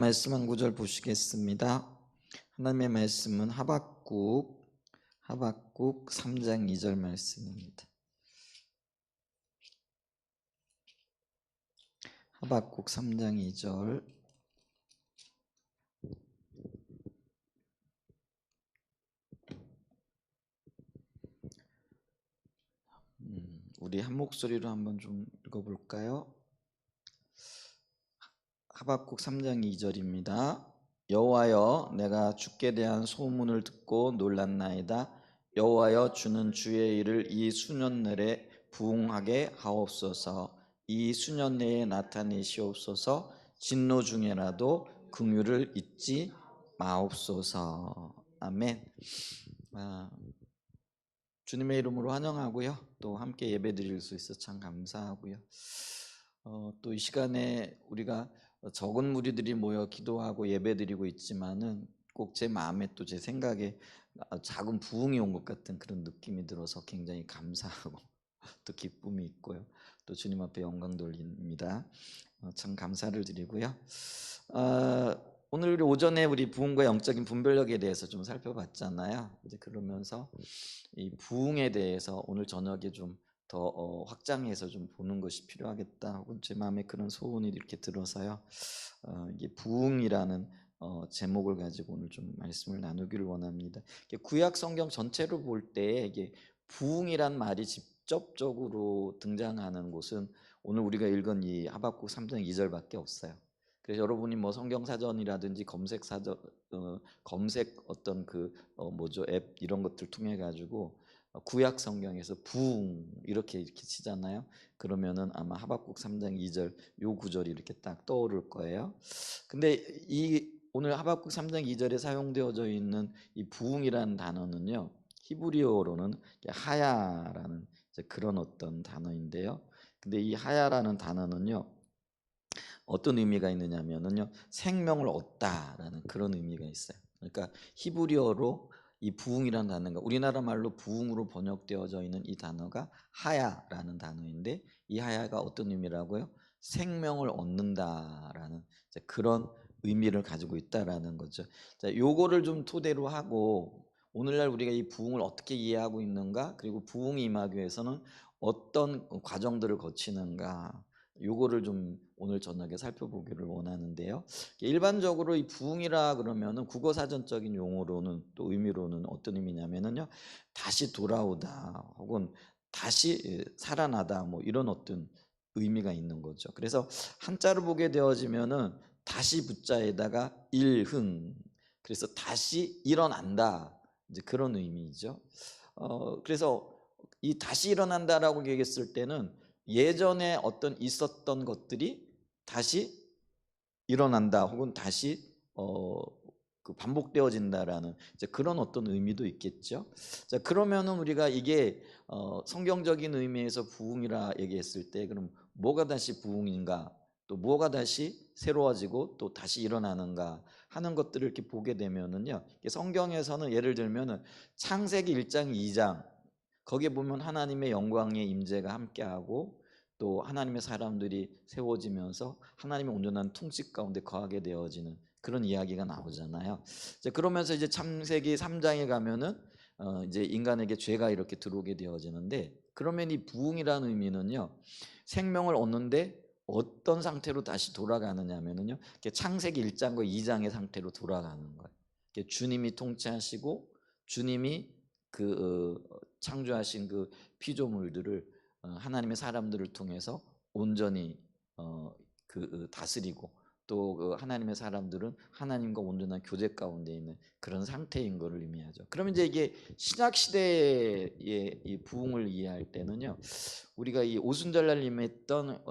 말씀 한 구절 보시겠습니다. 하나님의 말씀은 하박국 3장 2절 말씀입니다. 하박국 3장 2절. 우리 한 목소리로 한번 좀 읽어볼까요? 하박국 3장 2절입니다. 여호와여, 내가 주께 대한 소문을 듣고 놀랐나이다. 여호와여, 주는 주의 일을 이 수년 내에 부응하게 하옵소서. 이 수년 내에 나타내시옵소서. 진노 중에라도 긍휼을 잊지 마옵소서. 아멘. 주님의 이름으로 환영하고요. 또 함께 예배 드릴 수 있어 참 감사하고요. 또 이 시간에 우리가 적은 무리들이 모여 기도하고 예배 드리고 있지만은 꼭 제 마음에 또 제 생각에 작은 부흥이 온 것 같은 그런 느낌이 들어서 굉장히 감사하고 또 기쁨이 있고요. 또 주님 앞에 영광 돌립니다. 참 감사를 드리고요. 오늘 우리 오전에 우리 부흥과 영적인 분별력에 대해서 좀 살펴봤잖아요. 이제 그러면서 이 부흥에 대해서 오늘 저녁에 좀 더 확장해서 좀 보는 것이 필요하겠다. 혹은 제 마음에 그런 소원이 이렇게 들어서요. 이게 부흥이라는 제목을 가지고 오늘 좀 말씀을 나누기를 원합니다. 구약 성경 전체로 볼 때 이게 부흥이란 말이 직접적으로 등장하는 곳은 오늘 우리가 읽은 이 하박국 3장 2절밖에 없어요. 그래서 여러분이 뭐 성경 사전이라든지 검색 사전 검색 어떤 그 뭐죠 앱 이런 것들 통해 가지고 구약 성경에서 부흥 이렇게 치잖아요. 그러면은 아마 하박국 3장 2절 요 구절이 이렇게 딱 떠오를 거예요. 근데 이 오늘 하박국 3장 2절에 사용되어져 있는 이 부흥이라는 단어는요. 히브리어로는 하야라는 그런 어떤 단어인데요. 근데 이 하야라는 단어는요. 어떤 의미가 있느냐면요. 생명을 얻다라는 그런 의미가 있어요. 그러니까 히브리어로 이 부흥이라는 단어가 우리나라 말로 부흥으로 번역되어져 있는 이 단어가 하야라는 단어인데 이 하야가 어떤 의미라고요? 생명을 얻는다라는 그런 의미를 가지고 있다라는 거죠. 자, 요거를 좀 토대로 하고 오늘날 우리가 이 부흥을 어떻게 이해하고 있는가, 그리고 부흥이 임하기 위해서는 어떤 과정들을 거치는가, 요거를 좀 오늘 저녁에 살펴보기를 원하는데요. 일반적으로 이 부흥이라 그러면은 국어 사전적인 용어로는 또 의미로는 어떤 의미냐면은요. 다시 돌아오다 혹은 다시 살아나다 뭐 이런 어떤 의미가 있는 거죠. 그래서 한자로 보게 되어지면은 다시 붙자에다가 일흥, 그래서 다시 일어난다, 이제 그런 의미죠. 그래서 이 다시 일어난다라고 얘기했을 때는 예전에 어떤 있었던 것들이 다시 일어난다 혹은 다시 그 반복되어진다라는 이제 그런 어떤 의미도 있겠죠. 자, 그러면은 우리가 이게 성경적인 의미에서 부흥이라 얘기했을 때 그럼 뭐가 다시 부흥인가, 또 뭐가 다시 새로워지고 또 다시 일어나는가 하는 것들을 이렇게 보게 되면은요. 성경에서는 예를 들면은 창세기 1장 2장 거기에 보면 하나님의 영광의 임재가 함께하고 또 하나님의 사람들이 세워지면서 하나님의 온전한 통치 가운데 거하게 되어지는 그런 이야기가 나오잖아요. 이제 그러면서 이제 창세기 3장에 가면은 이제 인간에게 죄가 이렇게 들어오게 되어지는데, 그러면 이 부흥이라는 의미는요, 생명을 얻는데 어떤 상태로 다시 돌아가느냐면요, 창세기 1장과 2장의 상태로 돌아가는 거예요. 주님이 통치하시고 주님이 그 창조하신 그 피조물들을 하나님의 사람들을 통해서 온전히 다스리고 또 그 하나님의 사람들은 하나님과 온전한 교제 가운데 있는 그런 상태인 것을 의미하죠. 그러면 이제 이게 신약 시대의 이 부흥을 이해할 때는요, 우리가 이 오순절날 임했던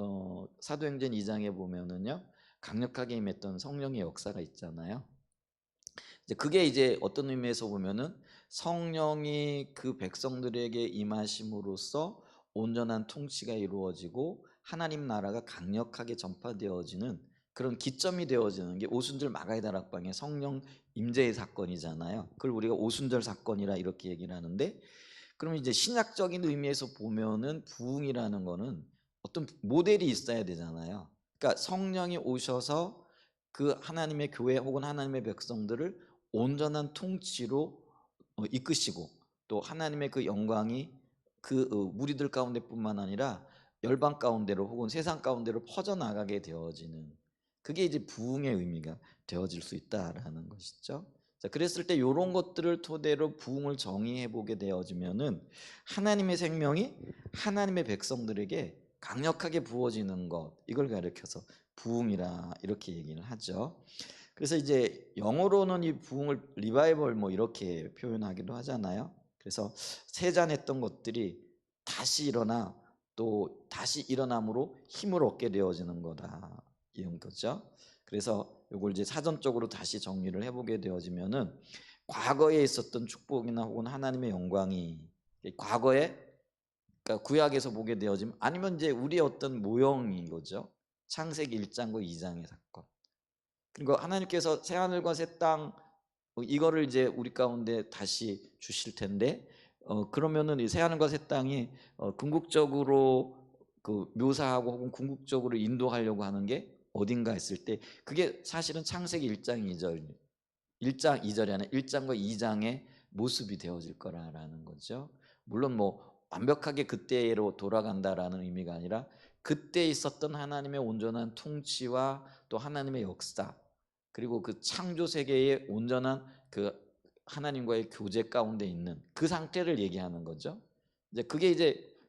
사도행전 2장에 보면은요, 강력하게 임했던 성령의 역사가 있잖아요. 이제 그게 이제 어떤 의미에서 보면은 성령이 그 백성들에게 임하심으로써 온전한 통치가 이루어지고 하나님 나라가 강력하게 전파되어지는 그런 기점이 되어지는 게 오순절 마가의 다락방의 성령 임재의 사건이잖아요. 그걸 우리가 오순절 사건이라 이렇게 얘기를 하는데, 그럼 이제 신약적인 의미에서 보면은 부흥이라는 거는 어떤 모델이 있어야 되잖아요. 그러니까 성령이 오셔서 그 하나님의 교회 혹은 하나님의 백성들을 온전한 통치로 이끄시고, 또 하나님의 그 영광이 그 무리들 가운데뿐만 아니라 열방 가운데로 혹은 세상 가운데로 퍼져나가게 되어지는, 그게 이제 부흥의 의미가 되어질 수 있다라는 것이죠. 자, 그랬을 때 이런 것들을 토대로 부흥을 정의해 보게 되어지면은 하나님의 생명이 하나님의 백성들에게 강력하게 부어지는 것, 이걸 가리켜서 부흥이라 이렇게 얘기를 하죠. 그래서 이제 영어로는 이 부흥을 리바이벌 뭐 이렇게 표현하기도 하잖아요. 그래서 세잔했던 것들이 다시 일어나 또 다시 일어남으로 힘을 얻게 되어지는 거다, 이런 거죠. 그래서 이걸 이제 사전적으로 다시 정리를 해보게 되어지면은 과거에 있었던 축복이나 혹은 하나님의 영광이 과거에, 그러니까 구약에서 보게 되어지면, 아니면 이제 우리의 어떤 모형인 거죠. 창세기 1장과 2장의 사건. 그리고 하나님께서 새 하늘과 새 땅, 이거를 이제 우리 가운데 다시 주실 텐데, 그러면은 이 새 하늘과 새 땅이 궁극적으로 그 묘사하고 혹은 궁극적으로 인도하려고 하는 게 어딘가 했을 때, 그게 사실은 창세기 1장 2절, 1장 2절이 아니라 1장과 2장의 모습이 되어질 거라는 거죠. 물론 뭐 완벽하게 그때로 돌아간다라는 의미가 아니라 그때 있었던 하나님의 온전한 통치와 또 하나님의 역사, 그리고 그 창조 세계의 온전한 그 하나님과의 교제 가운데 있는 그 상태를 얘기하는 거죠.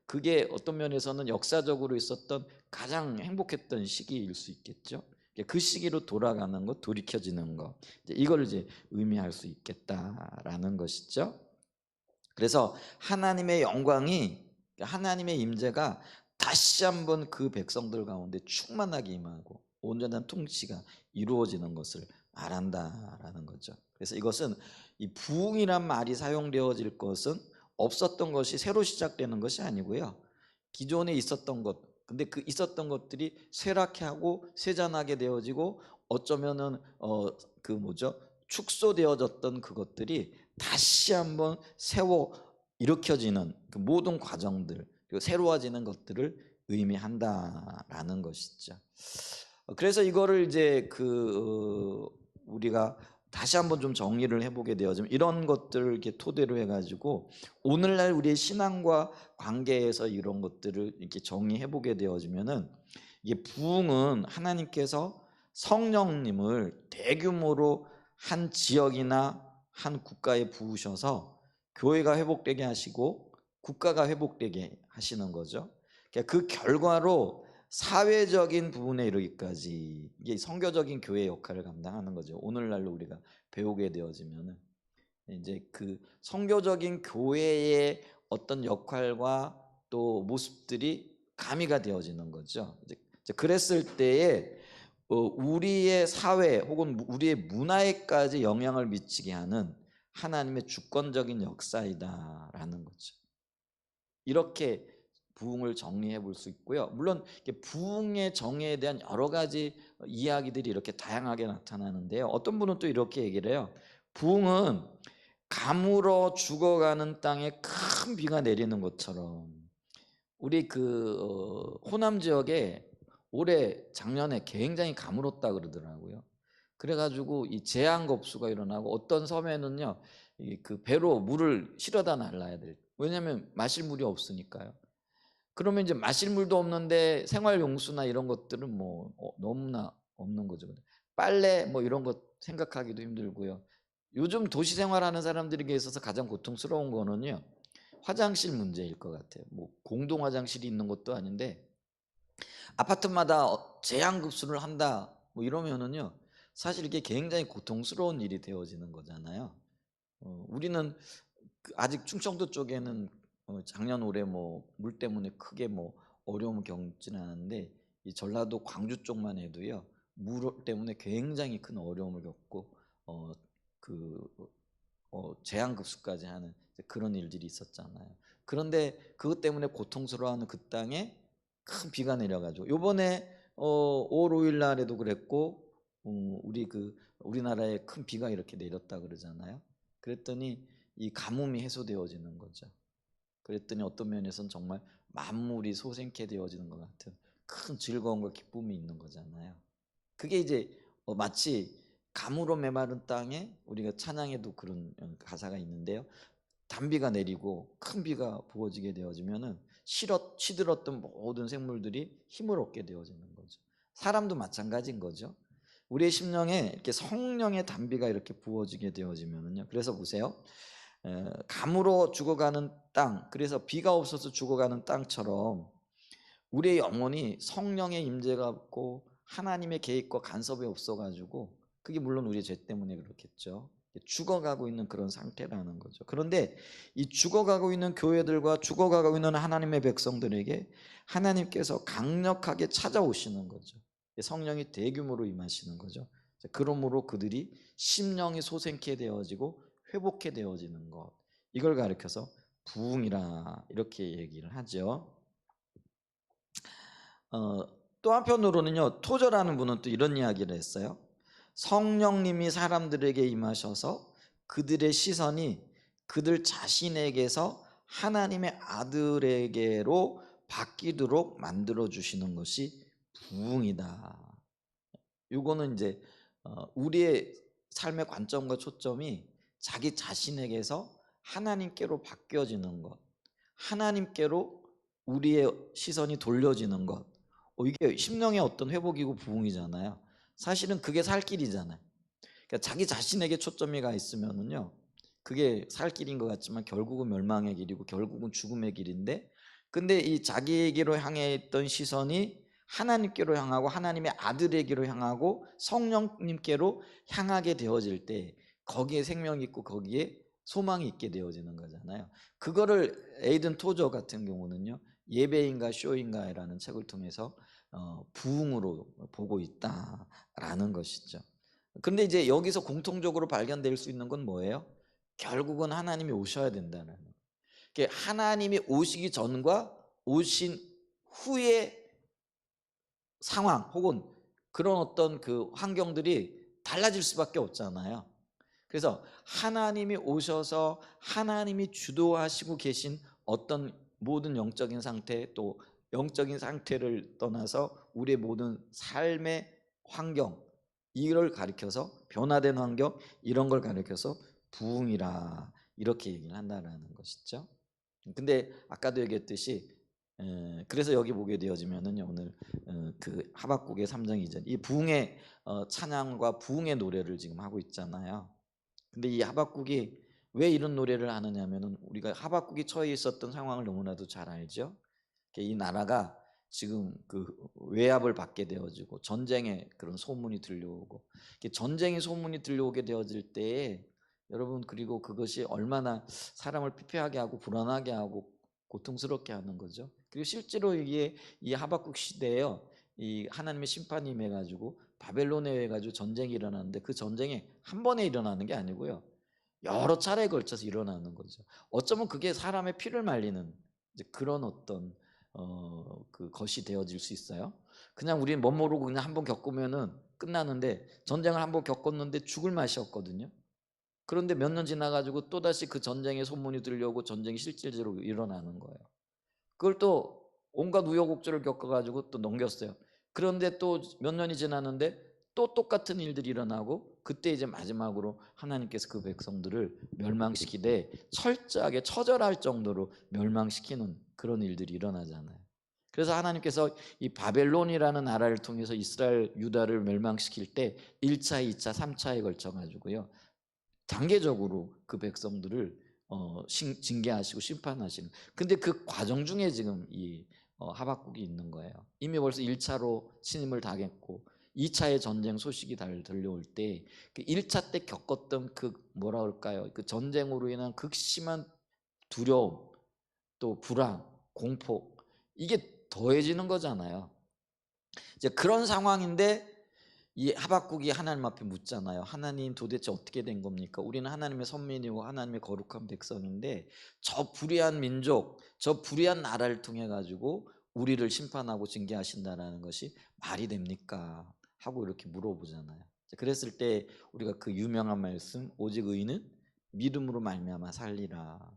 그게 어떤 면에서는 역사적으로 있었던 가장 행복했던 시기일 수 있겠죠. 그 시기로 돌아가는 것, 돌이켜지는 것, 이걸 이제 의미할 수 있겠다라는 것이죠. 그래서 하나님의 영광이, 하나님의 임재가 다시 한번 그 백성들 가운데 충만하게 임하고 온전한 통치가 이루어지는 것을 말한다라는 거죠. 그래서 이것은 이 부흥이란 말이 사용되어질 것은 없었던 것이 새로 시작되는 것이 아니고요. 기존에 있었던 것, 근데 그 있었던 것들이 쇠락하고 쇠잔하게 되어지고, 어쩌면은 그 뭐죠? 축소되어졌던 그것들이 다시 한번 세워 일으켜지는 그 모든 과정들, 그리고 새로워지는 것들을 의미한다라는 것이죠. 그래서 이거를 이제 우리가 다시 한번 좀 정리를 해보게 되어지면, 이런 것들을 이렇게 토대로 해가지고 오늘날 우리의 신앙과 관계에서 이런 것들을 이렇게 정리해보게 되어지면은, 이게 부흥은 하나님께서 성령님을 대규모로 한 지역이나 한 국가에 부으셔서 교회가 회복되게 하시고 국가가 회복되게 하시는 거죠. 그러니까 그 결과로 사회적인 부분에 이르기까지 이게 선교적인 교회 역할을 감당하는 거죠. 오늘날로 우리가 배우게 되어지면은 이제 그 선교적인 교회의 어떤 역할과 또 모습들이 가미가 되어지는 거죠. 이제 그랬을 때에 우리의 사회 혹은 우리의 문화에까지 영향을 미치게 하는 하나님의 주권적인 역사이다라는 거죠. 이렇게 부흥을 정리해 볼 수 있고요. 물론 부흥의 정의에 대한 여러 가지 이야기들이 이렇게 다양하게 나타나는데요. 어떤 분은 또 이렇게 얘기를 해요. 부흥은 가물어 죽어가는 땅에 큰 비가 내리는 것처럼, 우리 호남 지역에 올해 작년에 굉장히 가물었다 그러더라고요. 그래가지고 이 제한급수가 일어나고, 어떤 섬에는요 그 배로 물을 실어다 놔야 될, 왜냐하면 마실 물이 없으니까요. 그러면 이제 마실 물도 없는데 생활용수나 이런 것들은 뭐 너무나 없는 거죠. 빨래 뭐 이런 것 생각하기도 힘들고요. 요즘 도시 생활하는 사람들에게 있어서 가장 고통스러운 거는요, 화장실 문제일 것 같아요. 뭐 공동 화장실이 있는 것도 아닌데 아파트마다 제한급수를 한다 뭐 이러면은요, 사실 이게 굉장히 고통스러운 일이 되어지는 거잖아요. 우리는 아직 충청도 쪽에는 작년 올해 뭐 물 때문에 크게 뭐 어려움을 겪지는 않았는데, 이 전라도 광주 쪽만 해도요 물 때문에 굉장히 큰 어려움을 겪고 제한급수까지 하는 그런 일들이 있었잖아요. 그런데 그것 때문에 고통스러워하는 그 땅에 큰 비가 내려가지고, 요번에 5월 5일 날에도 그랬고, 우리나라에 큰 비가 이렇게 내렸다 그러잖아요. 그랬더니 이 가뭄이 해소되어지는 거죠. 그랬더니 어떤 면에서는 정말 만물이 소생케 되어지는 것 같은 큰 즐거움과 기쁨이 있는 거잖아요. 그게 이제 마치 가무로 메마른 땅에, 우리가 찬양에도 그런 가사가 있는데요. 단비가 내리고 큰 비가 부어지게 되어지면은 시들었던 모든 생물들이 힘을 얻게 되어지는 거죠. 사람도 마찬가지인 거죠. 우리의 심령에 이렇게 성령의 단비가 이렇게 부어지게 되어지면은요. 그래서 보세요. 감으로 죽어가는 땅, 그래서 비가 없어서 죽어가는 땅처럼 우리의 영혼이 성령의 임재가 없고 하나님의 계획과 간섭이 없어가지고, 그게 물론 우리의 죄 때문에 그렇겠죠. 죽어가고 있는 그런 상태라는 거죠. 그런데 이 죽어가고 있는 교회들과 죽어가고 있는 하나님의 백성들에게 하나님께서 강력하게 찾아오시는 거죠. 성령이 대규모로 임하시는 거죠. 그러므로 그들이 심령이 솟게 되어지고 회복해 되어지는 것, 이걸 가리켜서 부흥이라 이렇게 얘기를 하죠. 또 한편으로는요, 토저라는 분은 또 이런 이야기를 했어요. 성령님이 사람들에게 임하셔서 그들의 시선이 그들 자신에게서 하나님의 아들에게로 바뀌도록 만들어 주시는 것이 부흥이다. 이거는 이제 우리의 삶의 관점과 초점이 자기 자신에게서 하나님께로 바뀌어지는 것, 하나님께로 우리의 시선이 돌려지는 것, 이게 심령의 어떤 회복이고 부흥이잖아요. 사실은 그게 살 길이잖아요. 그러니까 자기 자신에게 초점이 가 있으면은요, 그게 살 길인 것 같지만 결국은 멸망의 길이고 결국은 죽음의 길인데, 근데 이 자기에게로 향해 있던 시선이 하나님께로 향하고 하나님의 아들에게로 향하고 성령님께로 향하게 되어질 때 거기에 생명이 있고 거기에 소망이 있게 되어지는 거잖아요. 그거를 에이든 토저 같은 경우는요, 예배인가 쇼인가라는 책을 통해서 부흥으로 보고 있다라는 것이죠. 근데 이제 여기서 공통적으로 발견될 수 있는 건 뭐예요? 결국은 하나님이 오셔야 된다는 거예요. 하나님이 오시기 전과 오신 후의 상황 혹은 그런 어떤 그 환경들이 달라질 수밖에 없잖아요. 그래서 하나님이 오셔서 하나님이 주도하시고 계신 어떤 모든 영적인 상태, 또 영적인 상태를 떠나서 우리의 모든 삶의 환경, 이걸 가리켜서 변화된 환경, 이런 걸 가리켜서 부흥이라 이렇게 얘기를 한다는 것이죠. 근데 아까도 얘기했듯이 그래서 여기 보게 되어지면은 오늘 그 하박국의 3장 2절, 이 부흥의 찬양과 부흥의 노래를 지금 하고 있잖아요. 근데 이 하박국이 왜 이런 노래를 하느냐면은 우리가 하박국이 처해 있었던 상황을 너무나도 잘 알죠. 이 나라가 지금 그 외압을 받게 되어지고 전쟁의 그런 소문이 들려오고, 전쟁의 소문이 들려오게 되어질 때에 여러분, 그리고 그것이 얼마나 사람을 피폐하게 하고 불안하게 하고 고통스럽게 하는 거죠. 그리고 실제로 이게 이 하박국 시대에요, 이 하나님의 심판이 임해가지고 바벨론에 의해 가지고 전쟁이 일어나는데, 그 전쟁이 한 번에 일어나는 게 아니고요, 여러 차례에 걸쳐서 일어나는 거죠. 어쩌면 그게 사람의 피를 말리는 이제 그런 어떤 그 것이 되어질 수 있어요. 그냥 우리는 멋모르고 그냥 한번 겪으면은 끝나는데, 전쟁을 한번 겪었는데 죽을 맛이었거든요. 그런데 몇 년 지나가지고 또다시 그 전쟁의 소문이 들려오고 전쟁이 실질적으로 일어나는 거예요. 그걸 또 온갖 우여곡절을 겪어가지고 또 넘겼어요. 그런데 또 몇 년이 지났는데 또 똑같은 일들이 일어나고, 그때 이제 마지막으로 하나님께서 그 백성들을 멸망시키되 철저하게 처절할 정도로 멸망시키는 그런 일들이 일어나잖아요. 그래서 하나님께서 이 바벨론이라는 나라를 통해서 이스라엘 유다를 멸망시킬 때 1차, 2차, 3차에 걸쳐 가지고요, 단계적으로 그 백성들을 징계하시고 심판하시는, 근데 그 과정 중에 지금 이 하박국이 있는 거예요. 이미 벌써 1차로 침입을 당했고 2차의 전쟁 소식이 들려올 때 그 1차 때 겪었던 그 뭐라 그럴까요? 그 전쟁으로 인한 극심한 두려움, 또 불안, 공포, 이게 더해지는 거잖아요. 이제 그런 상황인데 이 하박국이 하나님 앞에 묻잖아요. 하나님, 도대체 어떻게 된 겁니까? 우리는 하나님의 선민이고 하나님의 거룩한 백성인데 저 불의한 민족, 저 불의한 나라를 통해 가지고 우리를 심판하고 징계하신다라는 것이 말이 됩니까? 하고 이렇게 물어보잖아요. 그랬을 때 우리가 그 유명한 말씀, 오직 의인은 믿음으로 말미암아 살리라.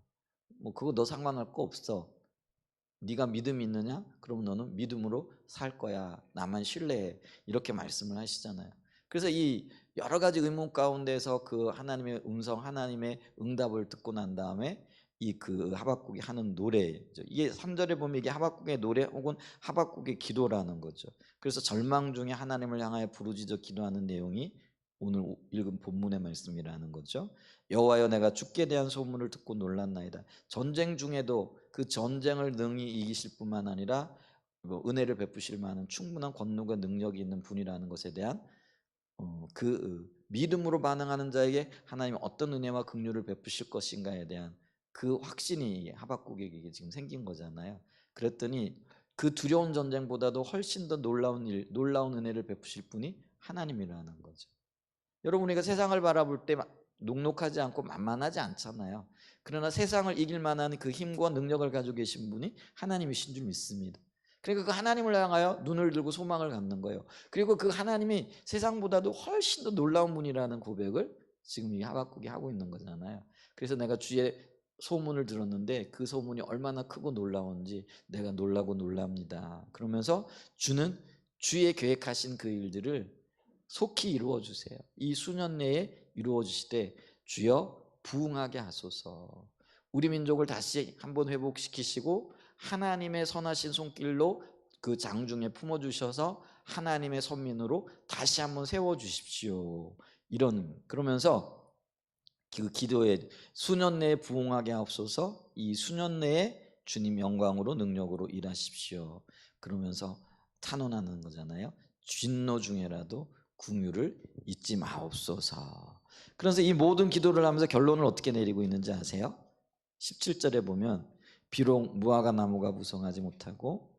뭐 그거 너 상관할 거 없어. 네가 믿음이 있느냐? 그럼 너는 믿음으로 살 거야. 나만 신뢰해. 이렇게 말씀을 하시잖아요. 그래서 이 여러 가지 의문 가운데서 그 하나님의 음성, 하나님의 응답을 듣고 난 다음에 이 그 하박국이 하는 노래죠. 이게 3절에 보면 이게 하박국의 노래 혹은 하박국의 기도라는 거죠. 그래서 절망 중에 하나님을 향하여 부르짖어 기도하는 내용이 오늘 읽은 본문의 말씀이라는 거죠. 여호와여, 내가 주께 대한 소문을 듣고 놀랐나이다. 전쟁 중에도 그 전쟁을 능히 이기실 뿐만 아니라 은혜를 베푸실 만한 충분한 권능과 능력이 있는 분이라는 것에 대한 믿음으로 반응하는 자에게 하나님이 어떤 은혜와 긍휼을 베푸실 것인가에 대한 그 확신이 하박국에게 지금 생긴 거잖아요. 그랬더니 그 두려운 전쟁보다도 훨씬 더 놀라운 은혜를 베푸실 분이 하나님이라는 거죠. 여러분, 우리가 세상을 바라볼 때 녹록하지 않고 만만하지 않잖아요. 그러나 세상을 이길 만한 그 힘과 능력을 가지고 계신 분이 하나님이신 줄 믿습니다. 그러니까 그 하나님을 향하여 눈을 들고 소망을 갖는 거예요. 그리고 그 하나님이 세상보다도 훨씬 더 놀라운 분이라는 고백을 지금 이 하박국이 하고 있는 거잖아요. 그래서 내가 주의 소문을 들었는데 그 소문이 얼마나 크고 놀라운지 내가 놀라고 놀랍니다. 그러면서 주는 주의 계획하신 그 일들을 속히 이루어 주세요. 이 수년 내에 이루어 주시되 주여 부응하게 하소서. 우리 민족을 다시 한번 회복시키시고 하나님의 선하신 손길로 그 장중에 품어 주셔서 하나님의 선민으로 다시 한번 세워 주십시오. 그러면서 그 기도에 수년 내에 부응하게 하옵소서. 이 수년 내에 주님 영광으로 능력으로 일하십시오. 그러면서 탄원하는 거잖아요. 진노 중에라도 긍휼을 잊지 마옵소서. 그래서 이 모든 기도를 하면서 결론을 어떻게 내리고 있는지 아세요? 17절에 보면 비록 무화과 나무가 무성하지 못하고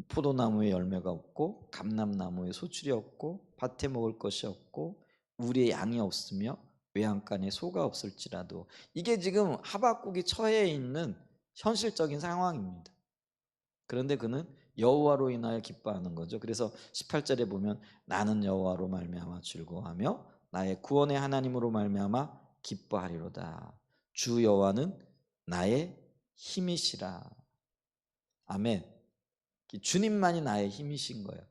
포도나무에 열매가 없고 감람나무에 소출이 없고 밭에 먹을 것이 없고 우리의 양이 없으며 외양간에 소가 없을지라도, 이게 지금 하박국이 처해 있는 현실적인 상황입니다. 그런데 그는 여호와로 인하여 기뻐하는 거죠. 그래서 18절에 보면 나는 여호와로 말미암아 즐거워하며 나의 구원의 하나님으로 말미암아 기뻐하리로다. 주 여호와는 나의 힘이시라. 아멘. 주님만이 나의 힘이신 거예요.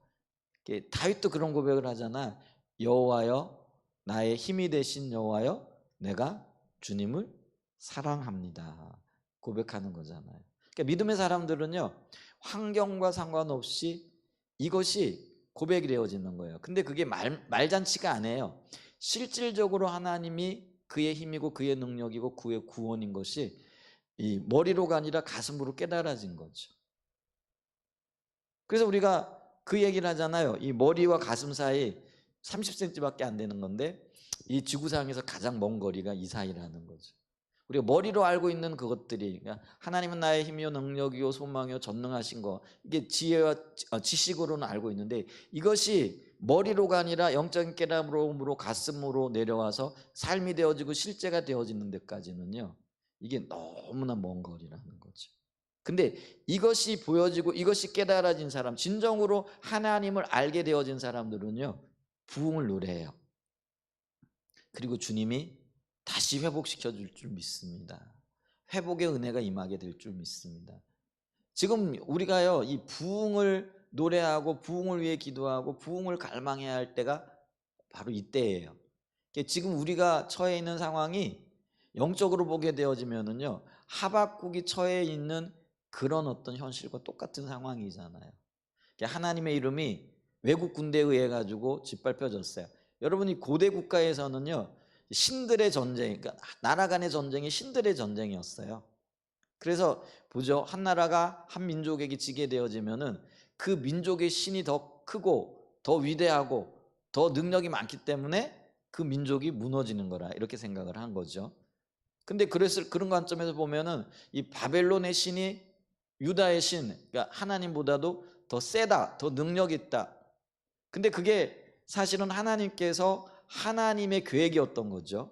다윗도 그런 고백을 하잖아. 여호와여, 나의 힘이 되신 여호와여, 내가 주님을 사랑합니다. 고백하는 거잖아요. 그러니까 믿음의 사람들은요, 환경과 상관없이 이것이 고백이 되어지는 거예요. 근데 그게 말잔치가 아니에요. 실질적으로 하나님이 그의 힘이고 그의 능력이고 그의 구원인 것이 이 머리로가 아니라 가슴으로 깨달아진 거죠. 그래서 우리가 그 얘기를 하잖아요. 이 머리와 가슴 사이 30cm밖에 안 되는 건데 이 지구상에서 가장 먼 거리가 이 사이라는 거죠. 우리가 머리로 알고 있는 그것들이, 그러니까 하나님은 나의 힘이요 능력이요 소망이요 전능하신 거, 이게 지혜와 지식으로는 알고 있는데 이것이 머리로가 아니라 영적인 깨달음으로 가슴으로 내려와서 삶이 되어지고 실제가 되어지는 데까지는요, 이게 너무나 먼 거리라는 거죠. 근데 이것이 보여지고 이것이 깨달아진 사람, 진정으로 하나님을 알게 되어진 사람들은요, 부흥을 노래해요. 그리고 주님이 다시 회복시켜 줄 줄 믿습니다. 회복의 은혜가 임하게 될 줄 믿습니다. 지금 우리가요, 이 부흥을 노래하고 부흥을 위해 기도하고 부흥을 갈망해야 할 때가 바로 이때예요. 지금 우리가 처해 있는 상황이 영적으로 보게 되어지면은요, 하박국이 처해 있는 그런 어떤 현실과 똑같은 상황이잖아요. 하나님의 이름이 외국 군대에 의해 가지고 짓밟혀졌어요. 여러분이 고대 국가에서는요, 신들의 전쟁, 그러니까 나라 간의 전쟁이 신들의 전쟁이었어요. 그래서 보죠, 한 나라가 한 민족에게 지게 되어지면은 그 민족의 신이 더 크고 더 위대하고 더 능력이 많기 때문에 그 민족이 무너지는 거라, 이렇게 생각을 한 거죠. 근데 그런 관점에서 보면은 이 바벨론의 신이 유다의 신, 그러니까 하나님보다도 더 세다, 더 능력 있다. 근데 그게 사실은 하나님께서 하나님의 계획이었던 거죠.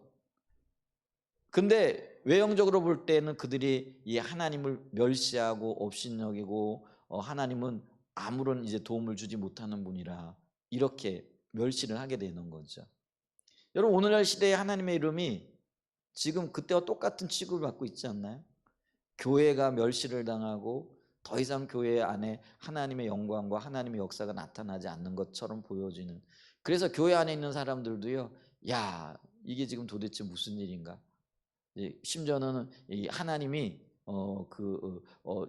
근데 외형적으로 볼 때는 그들이 이 하나님을 멸시하고 업신여기고 하나님은 아무런 이제 도움을 주지 못하는 분이라 이렇게 멸시를 하게 되는 거죠. 여러분, 오늘날 시대에 하나님의 이름이 지금 그때와 똑같은 취급을 받고 있지 않나요? 교회가 멸시를 당하고 더 이상 교회 안에 하나님의 영광과 하나님의 역사가 나타나지 않는 것처럼 보여지는, 그래서 교회 안에 있는 사람들도요, 야, 이게 지금 도대체 무슨 일인가? 심지어는 이 하나님이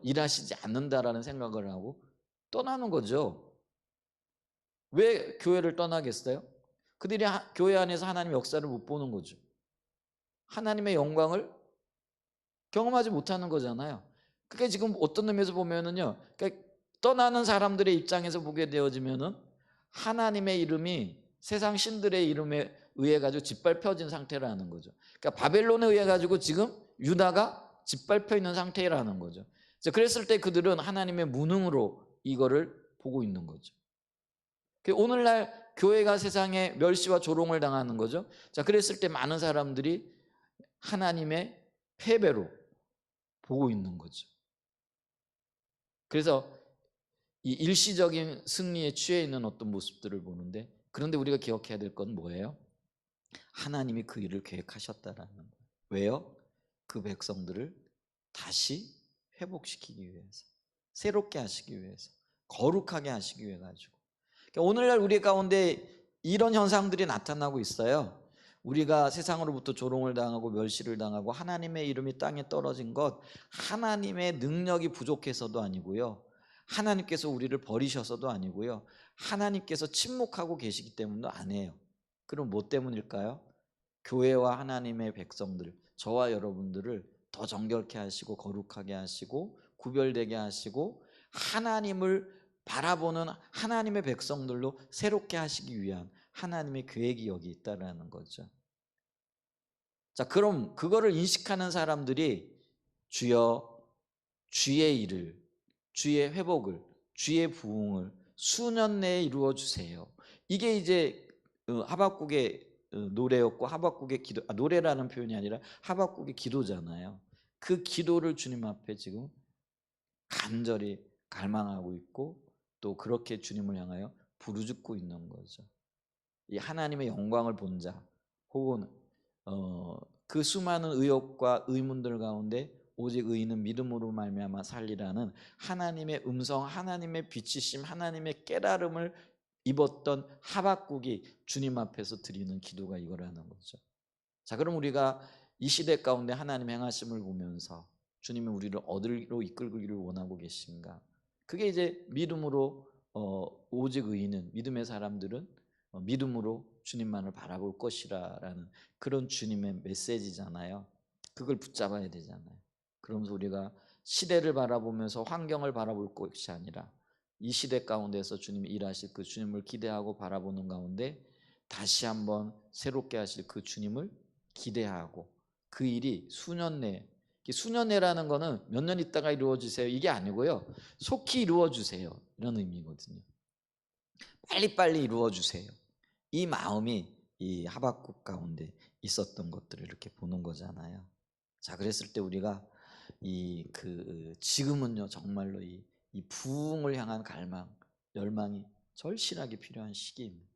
일하시지 않는다라는 생각을 하고 떠나는 거죠. 왜 교회를 떠나겠어요? 그들이 교회 안에서 하나님의 역사를 못 보는 거죠. 하나님의 영광을 경험하지 못하는 거잖아요. 그게 지금 어떤 의미에서 보면은요, 그러니까 떠나는 사람들의 입장에서 보게 되어지면은 하나님의 이름이 세상 신들의 이름에 의해 가지고 짓밟혀진 상태라는 거죠. 그러니까 바벨론에 의해 가지고 지금 유다가 짓밟혀 있는 상태라는 거죠. 그랬을 때 그들은 하나님의 무능으로 이거를 보고 있는 거죠. 오늘날 교회가 세상에 멸시와 조롱을 당하는 거죠. 자, 그랬을 때 많은 사람들이 하나님의 패배로 보고 있는 거죠. 그래서 이 일시적인 승리에 취해 있는 어떤 모습들을 보는데, 그런데 우리가 기억해야 될 건 뭐예요? 하나님이 그 일을 계획하셨다라는 거예요. 왜요? 그 백성들을 다시 회복시키기 위해서, 새롭게 하시기 위해서, 거룩하게 하시기 위해 가지고. 그러니까 오늘날 우리 가운데 이런 현상들이 나타나고 있어요. 우리가 세상으로부터 조롱을 당하고 멸시를 당하고 하나님의 이름이 땅에 떨어진 것, 하나님의 능력이 부족해서도 아니고요, 하나님께서 우리를 버리셔서도 아니고요, 하나님께서 침묵하고 계시기 때문도 아니에요. 그럼 뭐 때문일까요? 교회와 하나님의 백성들, 저와 여러분들을 더 정결케 하시고 거룩하게 하시고 구별되게 하시고 하나님을 바라보는 하나님의 백성들로 새롭게 하시기 위한 하나님의 계획이 여기 있다라는 거죠. 자, 그럼 그거를 인식하는 사람들이 주여 주의 일을, 주의 회복을, 주의 부흥을 수년 내에 이루어 주세요. 이게 이제 하박국의 노래였고, 하박국의 기도, 노래라는 표현이 아니라 하박국의 기도잖아요. 그 기도를 주님 앞에 지금 간절히 갈망하고 있고, 또 그렇게 주님을 향하여 부르짖고 있는 거죠. 이 하나님의 영광을 본 자, 혹은 그 수많은 의혹과 의문들 가운데 오직 의인은 믿음으로 말미암아 살리라는 하나님의 음성, 하나님의 빛이심, 하나님의 깨달음을 입었던 하박국이 주님 앞에서 드리는 기도가 이거라는 거죠. 자, 그럼 우리가 이 시대 가운데 하나님 행하심을 보면서 주님이 우리를 어디로 이끌기를 원하고 계신가? 그게 이제 믿음으로, 오직 의인은, 믿음의 사람들은 믿음으로 주님만을 바라볼 것이라라는 그런 주님의 메시지잖아요. 그걸 붙잡아야 되잖아요. 그러면서 우리가 시대를 바라보면서 환경을 바라볼 것이 아니라 이 시대 가운데서 주님이 일하실 그 주님을 기대하고 바라보는 가운데 다시 한번 새롭게 하실 그 주님을 기대하고 그 일이 수년 내에, 수년 내라는 거는 몇 년 있다가 이루어지세요 이게 아니고요, 속히 이루어주세요 이런 의미거든요. 빨리빨리 이루어주세요. 이 마음이 이 하박국 가운데 있었던 것들을 이렇게 보는 거잖아요. 자, 그랬을 때 우리가 지금은요 정말로 이 부흥을 향한 갈망, 열망이 절실하게 필요한 시기입니다.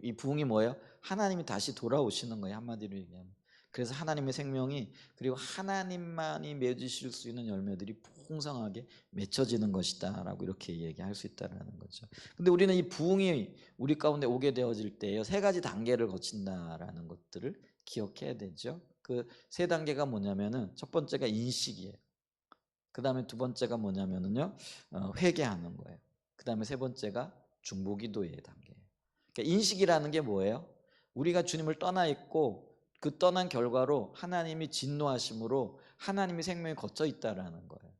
이 부흥이 뭐예요? 하나님이 다시 돌아오시는 거예요, 한마디로 얘기하면. 그래서 하나님의 생명이, 그리고 하나님만이 맺으실 수 있는 열매들이 풍성하게 맺혀지는 것이다 라고 이렇게 얘기할 수 있다는 거죠. 근데 우리는 이 부흥이 우리 가운데 오게 되어질 때요, 세 가지 단계를 거친다라는 것들을 기억해야 되죠. 그 세 단계가 뭐냐면은, 첫 번째가 인식이에요. 그 다음에 두 번째가 뭐냐면은요, 회개하는 거예요. 그 다음에 세 번째가 중보기도의 단계예요. 그러니까 인식이라는 게 뭐예요? 우리가 주님을 떠나 있고 그 떠난 결과로 하나님이 진노하심으로 하나님이 생명에 거쳐 있다라는 거예요.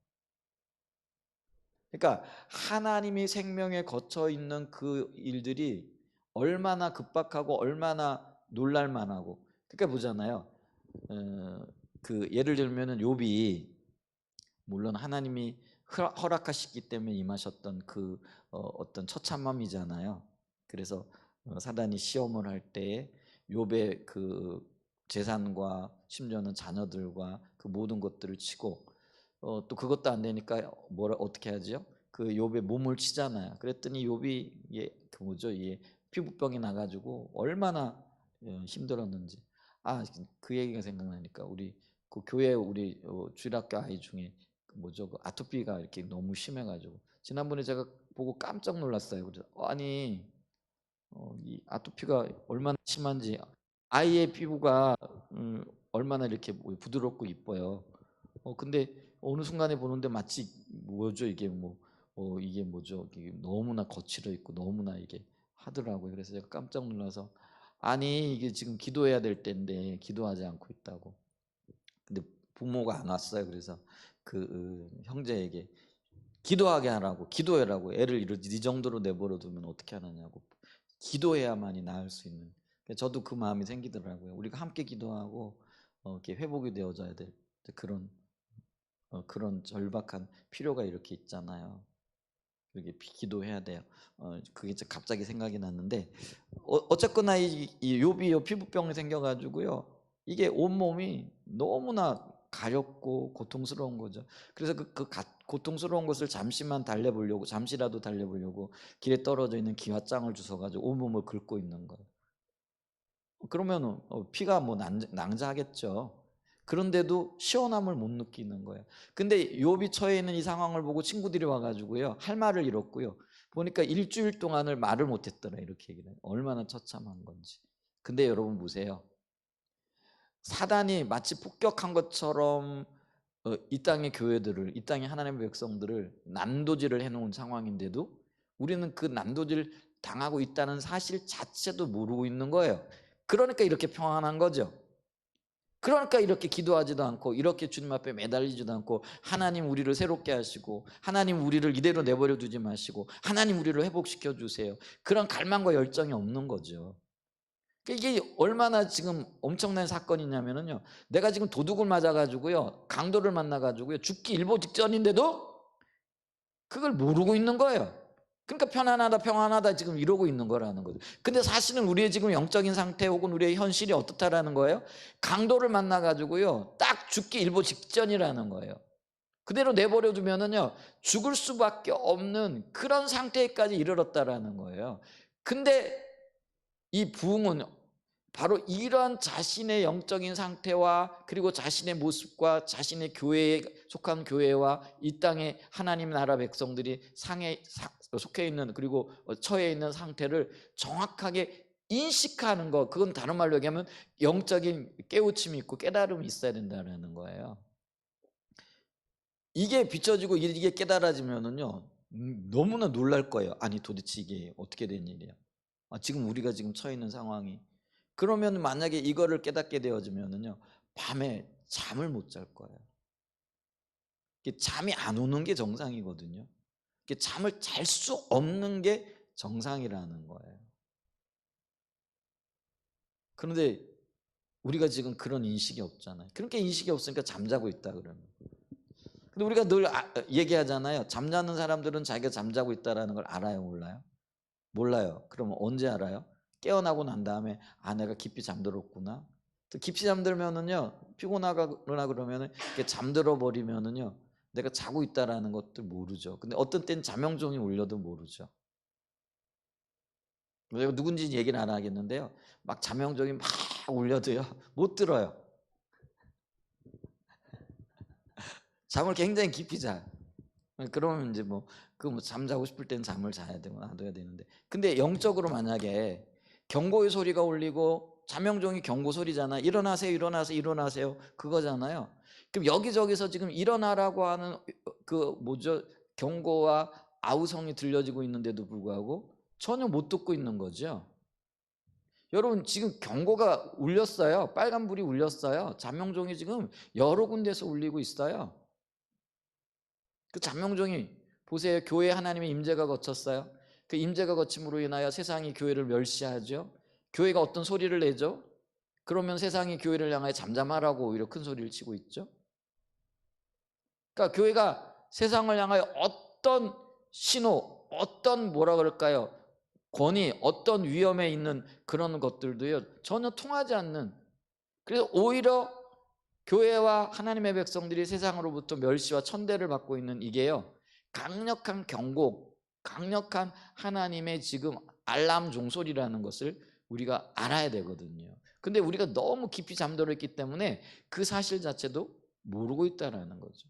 그러니까 하나님이 생명에 거쳐 있는 그 일들이 얼마나 급박하고 얼마나 놀랄만하고, 그러니까 보잖아요. 예를 들면은 욥이, 물론 하나님이 허락하시기 때문에 임하셨던 어떤 처참함이잖아요. 그래서 사단이 시험을 할 때에 욥의 그 재산과 심지어는 자녀들과 그 모든 것들을 치고, 또 그것도 안 되니까 어떻게 하죠? 그 욥의 몸을 치잖아요. 그랬더니 욥이 피부병이 나가지고 얼마나 힘들었는지. 그 얘기가 생각나니까 우리 그 교회 우리 주일학교 아이 중에 그 아토피가 이렇게 너무 심해가지고 지난번에 제가 보고 깜짝 놀랐어요. 그래서 아니 이 아토피가 얼마나 심한지, 아이의 피부가 얼마나 이렇게 부드럽고 이뻐요. 근데 어느 순간에 보는데 마치 뭐죠 이게 이게 뭐죠? 이게 너무나 거칠어 있고 너무나 이게 하더라고요. 그래서 제가 깜짝 놀라서, 아니 이게 지금 기도해야 될 때인데 기도하지 않고 있다고. 근데 부모가 안 왔어요. 그래서 그 형제에게 기도하게 하라고, 기도해라고. 애를 이 정도로 내버려 두면 어떻게 하느냐고. 기도해야만이 나을 수 있는. 저도 그 마음이 생기더라고요. 우리가 함께 기도하고 이렇게 회복이 되어져야 될 그런 절박한 필요가 이렇게 있잖아요. 이렇게 기도해야 돼요. 그게 갑자기 생각이 났는데, 어쨌거나 이 욥이 피부병이 생겨가지고요. 이게 온 몸이 너무나 가렵고 고통스러운 거죠. 그래서 고통스러운 것을 잠시라도 달래보려고 길에 떨어져 있는 기와장을 주워가지고 온 몸을 긁고 있는 거예요. 그러면 피가 낭자하겠죠. 그런데도 시원함을 못 느끼는 거예요. 근데 욥이 처해 있는 이 상황을 보고 친구들이 와가지고요, 할 말을 잃었고요. 보니까 일주일 동안을 말을 못했더라, 이렇게 얘기를 해요. 얼마나 처참한 건지. 근데 여러분 보세요. 사단이 마치 폭격한 것처럼 이 땅의 교회들을, 이 땅의 하나님의 백성들을 난도질을 해놓은 상황인데도 우리는 그 난도질 당하고 있다는 사실 자체도 모르고 있는 거예요. 그러니까 이렇게 평안한 거죠. 그러니까 이렇게 기도하지도 않고, 이렇게 주님 앞에 매달리지도 않고, 하나님 우리를 새롭게 하시고, 하나님 우리를 이대로 내버려 두지 마시고, 하나님 우리를 회복시켜 주세요, 그런 갈망과 열정이 없는 거죠. 이게 얼마나 지금 엄청난 사건이냐면요, 내가 지금 도둑을 맞아가지고요, 강도를 만나가지고요, 죽기 일보 직전인데도 그걸 모르고 있는 거예요. 그러니까 편안하다 평안하다 지금 이러고 있는 거라는 거죠. 근데 사실은 우리의 지금 영적인 상태 혹은 우리의 현실이 어떻다라는 거예요? 강도를 만나가지고요, 딱 죽기 일보 직전이라는 거예요. 그대로 내버려 두면은요, 죽을 수밖에 없는 그런 상태까지 이르렀다라는 거예요. 근데 이 부흥은 바로 이러한 자신의 영적인 상태와, 그리고 자신의 모습과, 자신의 교회에 속한 교회와 이 땅의 하나님 나라 백성들이 속해 있는, 그리고 처해 있는 상태를 정확하게 인식하는 것, 그건 다른 말로 얘기하면 영적인 깨우침이 있고 깨달음이 있어야 된다는 거예요. 이게 비춰지고 이게 깨달아지면은요, 너무나 놀랄 거예요. 아니 도대체 이게 어떻게 된 일이야? 지금 우리가 지금 처해 있는 상황이. 그러면 만약에 이거를 깨닫게 되어지면은요, 밤에 잠을 못 잘 거예요. 잠이 안 오는 게 정상이거든요. 잠을 잘 수 없는 게 정상이라는 거예요. 그런데 우리가 지금 그런 인식이 없잖아요. 그러니까 인식이 없으니까 잠자고 있다 그러면. 근데 우리가 늘 얘기하잖아요. 잠자는 사람들은 자기가 잠자고 있다는 걸 알아요, 몰라요? 몰라요. 그러면 언제 알아요? 깨어나고 난 다음에 내가 깊이 잠들었구나. 또 깊이 잠들면은요, 피곤하거나 그러면은 잠들어 버리면은요, 내가 자고 있다라는 것들 모르죠. 근데 어떤 때는 자명종이 울려도 모르죠. 내가 누군지 얘기는 안 하겠는데요, 막 자명종이 막 울려도요 못 들어요. 잠을 굉장히 깊이 자요. 그러면 이제 잠자고 싶을 때는 잠을 자야 되고 놔둬야 되는데, 근데 영적으로 만약에 경고의 소리가 울리고, 자명종이 경고 소리잖아. 일어나세요, 일어나세요, 일어나세요, 그거잖아요. 그럼 여기저기서 지금 일어나라고 하는 경고와 아우성이 들려지고 있는데도 불구하고 전혀 못 듣고 있는 거죠. 여러분 지금 경고가 울렸어요. 빨간불이 울렸어요. 자명종이 지금 여러 군데서 울리고 있어요. 그 잠명종이 보세요. 교회에 하나님의 임재가 거쳤어요. 그 임재가 거침으로 인하여 세상이 교회를 멸시하죠. 교회가 어떤 소리를 내죠? 그러면 세상이 교회를 향하여 잠잠하라고 오히려 큰 소리를 치고 있죠. 그러니까 교회가 세상을 향하여 어떤 신호, 어떤 뭐라 그럴까요? 권위, 어떤 위험에 있는 그런 것들도요, 전혀 통하지 않는. 그래서 오히려 교회와 하나님의 백성들이 세상으로부터 멸시와 천대를 받고 있는 이게요, 강력한 경고, 강력한 하나님의 지금 알람 종소리라는 것을 우리가 알아야 되거든요. 근데 우리가 너무 깊이 잠들어 있기 때문에 그 사실 자체도 모르고 있다라는 거죠.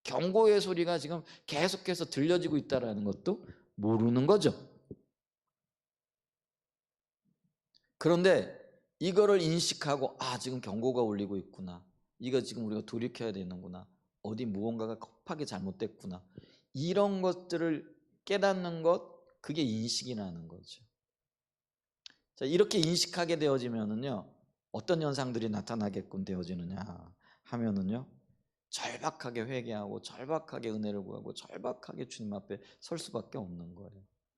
경고의 소리가 지금 계속해서 들려지고 있다라는 것도 모르는 거죠. 그런데 이거를 인식하고 지금 경고가 울리고 있구나. 이거 지금 우리가 돌이켜야 되는구나. 어디 무언가가 급하게 잘못됐구나. 이런 것들을 깨닫는 것, 그게 인식이라는 거죠. 자, 이렇게 인식하게 되어지면은요, 어떤 현상들이 나타나게끔 되어지느냐 하면은요, 절박하게 회개하고 절박하게 은혜를 구하고 절박하게 주님 앞에 설 수밖에 없는 거예요.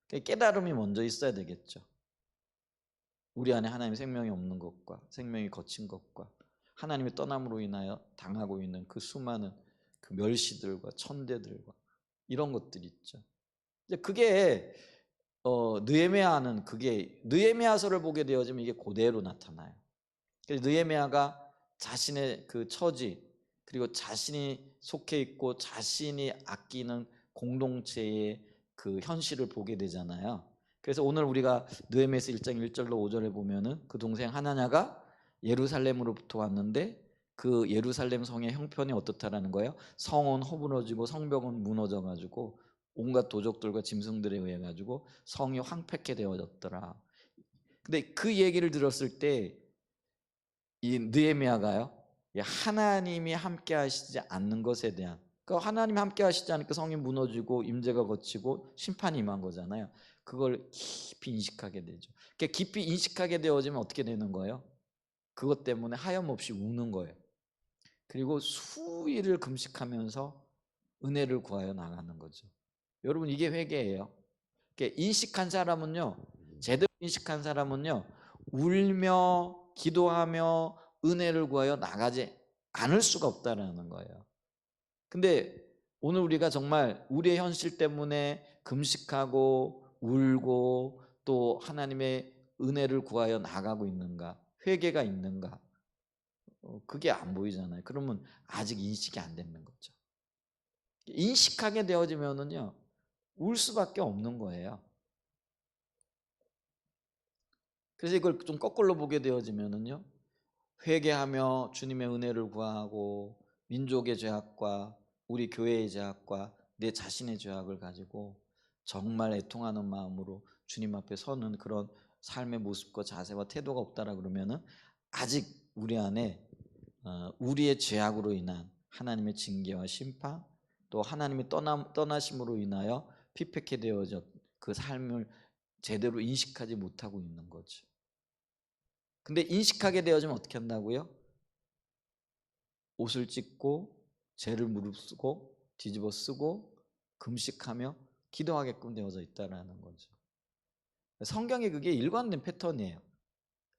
깨달음이 먼저 있어야 되겠죠. 우리 안에 하나님의 생명이 없는 것과 생명이 거친 것과 하나님의 떠남으로 인하여 당하고 있는 그 수많은 그 멸시들과 천대들과 이런 것들이 있죠. 이제 그게 느헤미야는 그게 느헤미야서를 보게 되어지면 이게 그대로 나타나요. 그래서 느헤미야가 자신의 그 처지 그리고 자신이 속해 있고 자신이 아끼는 공동체의 그 현실을 보게 되잖아요. 그래서 오늘 우리가 느헤미야서 1장 1절로 5절에 보면은 그 동생 하나냐가 예루살렘으로부터 왔는데 그 예루살렘 성의 형편이 어떻다라는 거예요? 성은 허물어지고 성벽은 무너져 가지고 온갖 도적들과 짐승들에 의해 가지고 성이 황폐케 되어졌더라. 근데 그 얘기를 들었을 때 이 느헤미야가요, 하나님이 함께 하시지 않는 것에 대한, 그러니까 하나님이 함께 하시지 않으니까 성이 무너지고 임재가 거치고 심판이 임한 거잖아요. 그걸 깊이 인식하게 되죠. 깊이 인식하게 되어지면 어떻게 되는 거예요? 그것 때문에 하염없이 우는 거예요. 그리고 수일을 금식하면서 은혜를 구하여 나가는 거죠. 여러분, 이게 회개예요. 인식한 사람은요, 제대로 인식한 사람은요, 울며 기도하며 은혜를 구하여 나가지 않을 수가 없다라는 거예요. 근데 오늘 우리가 정말 우리의 현실 때문에 금식하고 울고 또 하나님의 은혜를 구하여 나가고 있는가, 회개가 있는가, 그게 안 보이잖아요. 그러면 아직 인식이 안 되는 거죠. 인식하게 되어지면은요, 울 수밖에 없는 거예요. 그래서 이걸 좀 거꾸로 보게 되어지면은요, 회개하며 주님의 은혜를 구하고 민족의 죄악과 우리 교회의 죄악과 내 자신의 죄악을 가지고 정말 애통하는 마음으로 주님 앞에 서는 그런 삶의 모습과 자세와 태도가 없다라 그러면은 아직 우리 안에 우리의 죄악으로 인한 하나님의 징계와 심판, 또 하나님의 떠나심으로 인하여 피폐케 되어져 그 삶을 제대로 인식하지 못하고 있는 거죠. 근데 인식하게 되어지면 어떻게 한다고요? 옷을 찢고 죄를 무릅쓰고 뒤집어 쓰고 금식하며 기도하게끔 되어져 있다라는 거죠. 성경에 그게 일관된 패턴이에요.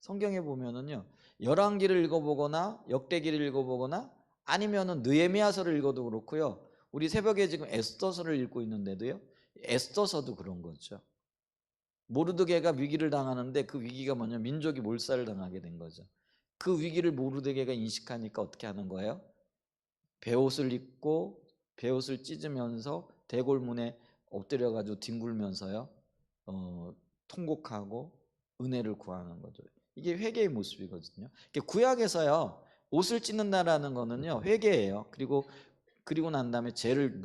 성경에 보면은요, 열왕기를 읽어보거나 역대기를 읽어보거나 아니면은 느헤미야서를 읽어도 그렇고요. 우리 새벽에 지금 에스더서를 읽고 있는데도요, 에스더서도 그런 거죠. 모르드게가 위기를 당하는데 그 위기가 뭐냐, 민족이 몰살을 당하게 된 거죠. 그 위기를 모르드게가 인식하니까 어떻게 하는 거예요? 베옷을 입고 베옷을 찢으면서 대궐문에 엎드려 가지고 뒹굴면서요, 통곡하고 은혜를 구하는 거죠. 이게 회개의 모습이거든요. 구약에서요, 옷을 찢는다라는 거는요, 회개예요. 그리고 난 다음에 죄를